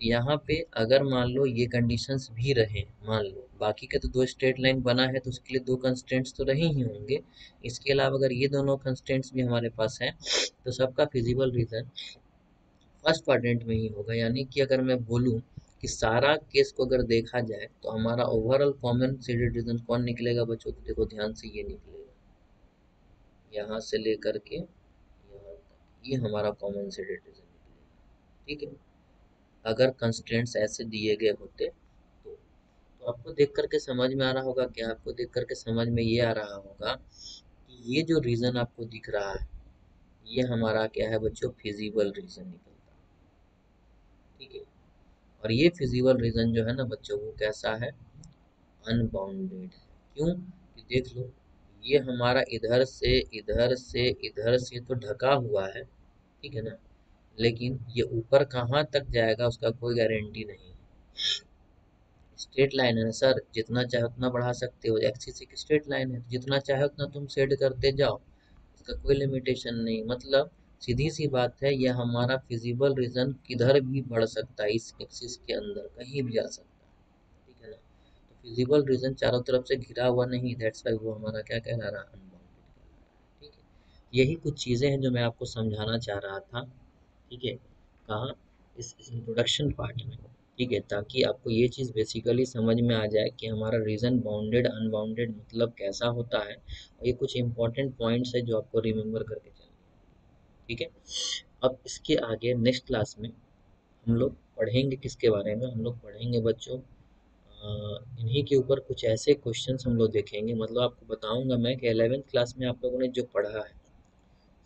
यहाँ पे अगर मान लो ये कंडीशंस भी रहे, मान लो बाकी के तो दो स्ट्रेट लाइन बना है तो उसके लिए दो कंस्टेंट्स तो रहे ही होंगे, इसके अलावा अगर ये दोनों कंस्टेंट्स भी हमारे पास हैं तो सबका फिजिबल रीजन फर्स्ट क्वाड्रेंट में ही होगा। यानी कि अगर मैं बोलूँ कि सारा केस को अगर देखा जाए तो हमारा ओवरऑल कॉमन शेडेड रीजन कौन निकलेगा बच्चों, तो देखो ध्यान से, ये निकलेगा, यहाँ से लेकर के यहाँ तक ये हमारा कॉमन शेडेड रीजन निकलेगा, ठीक है। अगर कंस्ट्रेंट्स ऐसे दिए गए होते तो आपको देख करके समझ में आ रहा होगा क्या, आपको देख करके समझ में ये आ रहा होगा कि ये जो रीजन आपको दिख रहा है ये हमारा क्या है बच्चों, फिजिबल रीजन निकलता है, ठीक है। और ये फिजिबल रीजन जो है ना बच्चों, वो कैसा है, अनबाउंडेड है। क्यों, कि देख लो ये हमारा इधर से इधर से इधर से तो ढका हुआ है, ठीक है ना, लेकिन ये ऊपर कहाँ तक जाएगा उसका कोई गारंटी नहीं है। स्ट्रेट लाइन है सर, जितना चाहे उतना बढ़ा सकते हो, एक्सिस एक स्ट्रेट लाइन है, जितना चाहे उतना तुम शेड करते जाओ, इसका कोई लिमिटेशन नहीं। मतलब सीधी सी बात है, ये हमारा फिजिबल रीजन किधर भी बढ़ सकता है, इस एक्सिस के अंदर कहीं भी जा सकता है, ठीक है ना। तो फिजिबल रीजन चारों तरफ से घिरा हुआ नहीं, दैट्स वाई वो हमारा क्या कहला रहा है, अनबाउंडेड कहला रहा है, ठीक है। यही कुछ चीज़ें हैं जो मैं आपको समझाना चाह रहा था, ठीक है, कहाँ, इस इंट्रोडक्शन पार्ट में, ठीक है, ताकि आपको ये चीज़ बेसिकली समझ में आ जाए कि हमारा रीजन बाउंडेड अनबाउंडेड मतलब कैसा होता है, और ये कुछ इंपॉर्टेंट पॉइंट्स है जो आपको रिमेम्बर करके चलना ठीक है। अब इसके आगे नेक्स्ट क्लास में हम लोग पढ़ेंगे किसके बारे में, हम लोग पढ़ेंगे बच्चों इन्हीं के ऊपर कुछ ऐसे क्वेश्चंस हम लोग देखेंगे। मतलब आपको बताऊंगा मैं कि 11th क्लास में आप लोगों ने जो पढ़ा है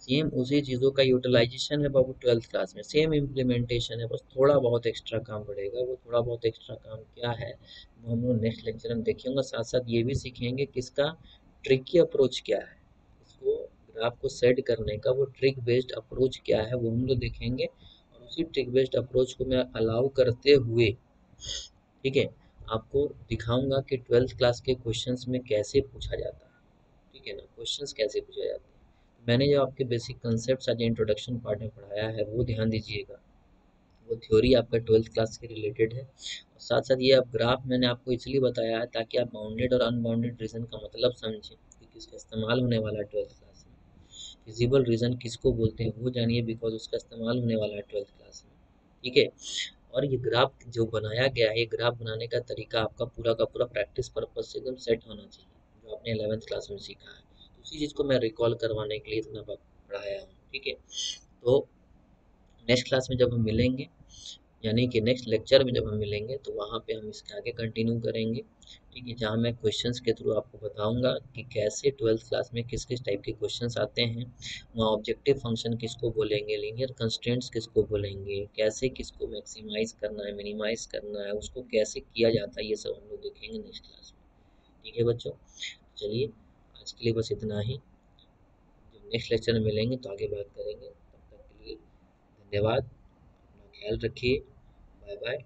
सेम उसी चीज़ों का यूटिलाइजेशन है बाबू 12th क्लास में, सेम इम्प्लीमेंटेशन है, बस थोड़ा बहुत एक्स्ट्रा काम बढ़ेगा। वो थोड़ा बहुत एक्स्ट्रा काम क्या है वो हम लोग नेक्स्ट लेक्चर में देखेंगे। साथ साथ ये भी सीखेंगे कि इसका ट्रिकी अप्रोच क्या है, इसको ग्राफ को सेट करने का वो ट्रिक बेस्ड अप्रोच क्या है वो हम लोग देखेंगे। और उसी ट्रिक बेस्ड अप्रोच को मैं अलाउ करते हुए, ठीक है, आपको दिखाऊंगा कि 12th क्लास के क्वेश्चंस में कैसे पूछा जाता है। ठीक है ना, क्वेश्चंस कैसे पूछे जाते हैं। मैंने जो आपके बेसिक कंसेप्ट आज इंट्रोडक्शन पार्ट में पढ़ाया है वो ध्यान दीजिएगा, वो थ्योरी आपका 12th क्लास के रिलेटेड है। और साथ साथ ये आप ग्राफ मैंने आपको इसलिए बताया है ताकि आप बाउंडेड और अनबाउंडेड रीजन का मतलब समझें कि किसका इस्तेमाल होने वाला है 12th क्लास में। फिजिबल रीजन किसको बोलते हैं वो जानिए, बिकॉज उसका इस्तेमाल होने वाला है 12th क्लास में। ठीक है। और ये ग्राफ जो बनाया गया है, ये ग्राफ बनाने का तरीका आपका पूरा का पूरा प्रैक्टिस पर्पज से एकदम सेट होना चाहिए, जो आपने 11th क्लास में सीखा है। तो उसी चीज़ को मैं रिकॉल करवाने के लिए इतना पढ़ाया हूँ। ठीक है। तो नेक्स्ट क्लास में जब हम मिलेंगे, यानी कि नेक्स्ट लेक्चर में जब हम मिलेंगे तो वहाँ पे हम इसके आगे कंटिन्यू करेंगे। ठीक है, जहाँ मैं क्वेश्चंस के थ्रू आपको बताऊंगा कि कैसे 12th क्लास में किस किस टाइप के क्वेश्चंस आते हैं, वहाँ ऑब्जेक्टिव फंक्शन किसको बोलेंगे, लीनियर कंस्ट्रेंट्स किसको बोलेंगे, कैसे किसको मैक्सिमाइज करना है, मिनिमाइज करना है, उसको कैसे किया जाता है, ये सब हम लोग देखेंगे नेक्स्ट क्लास में। ठीक है बच्चों, चलिए आज के लिए बस इतना ही। जब नेक्स्ट लेक्चर में मिलेंगे तो आगे बात करेंगे। तब तक के लिए धन्यवाद, अपना ख्याल रखिए, बाय बाय।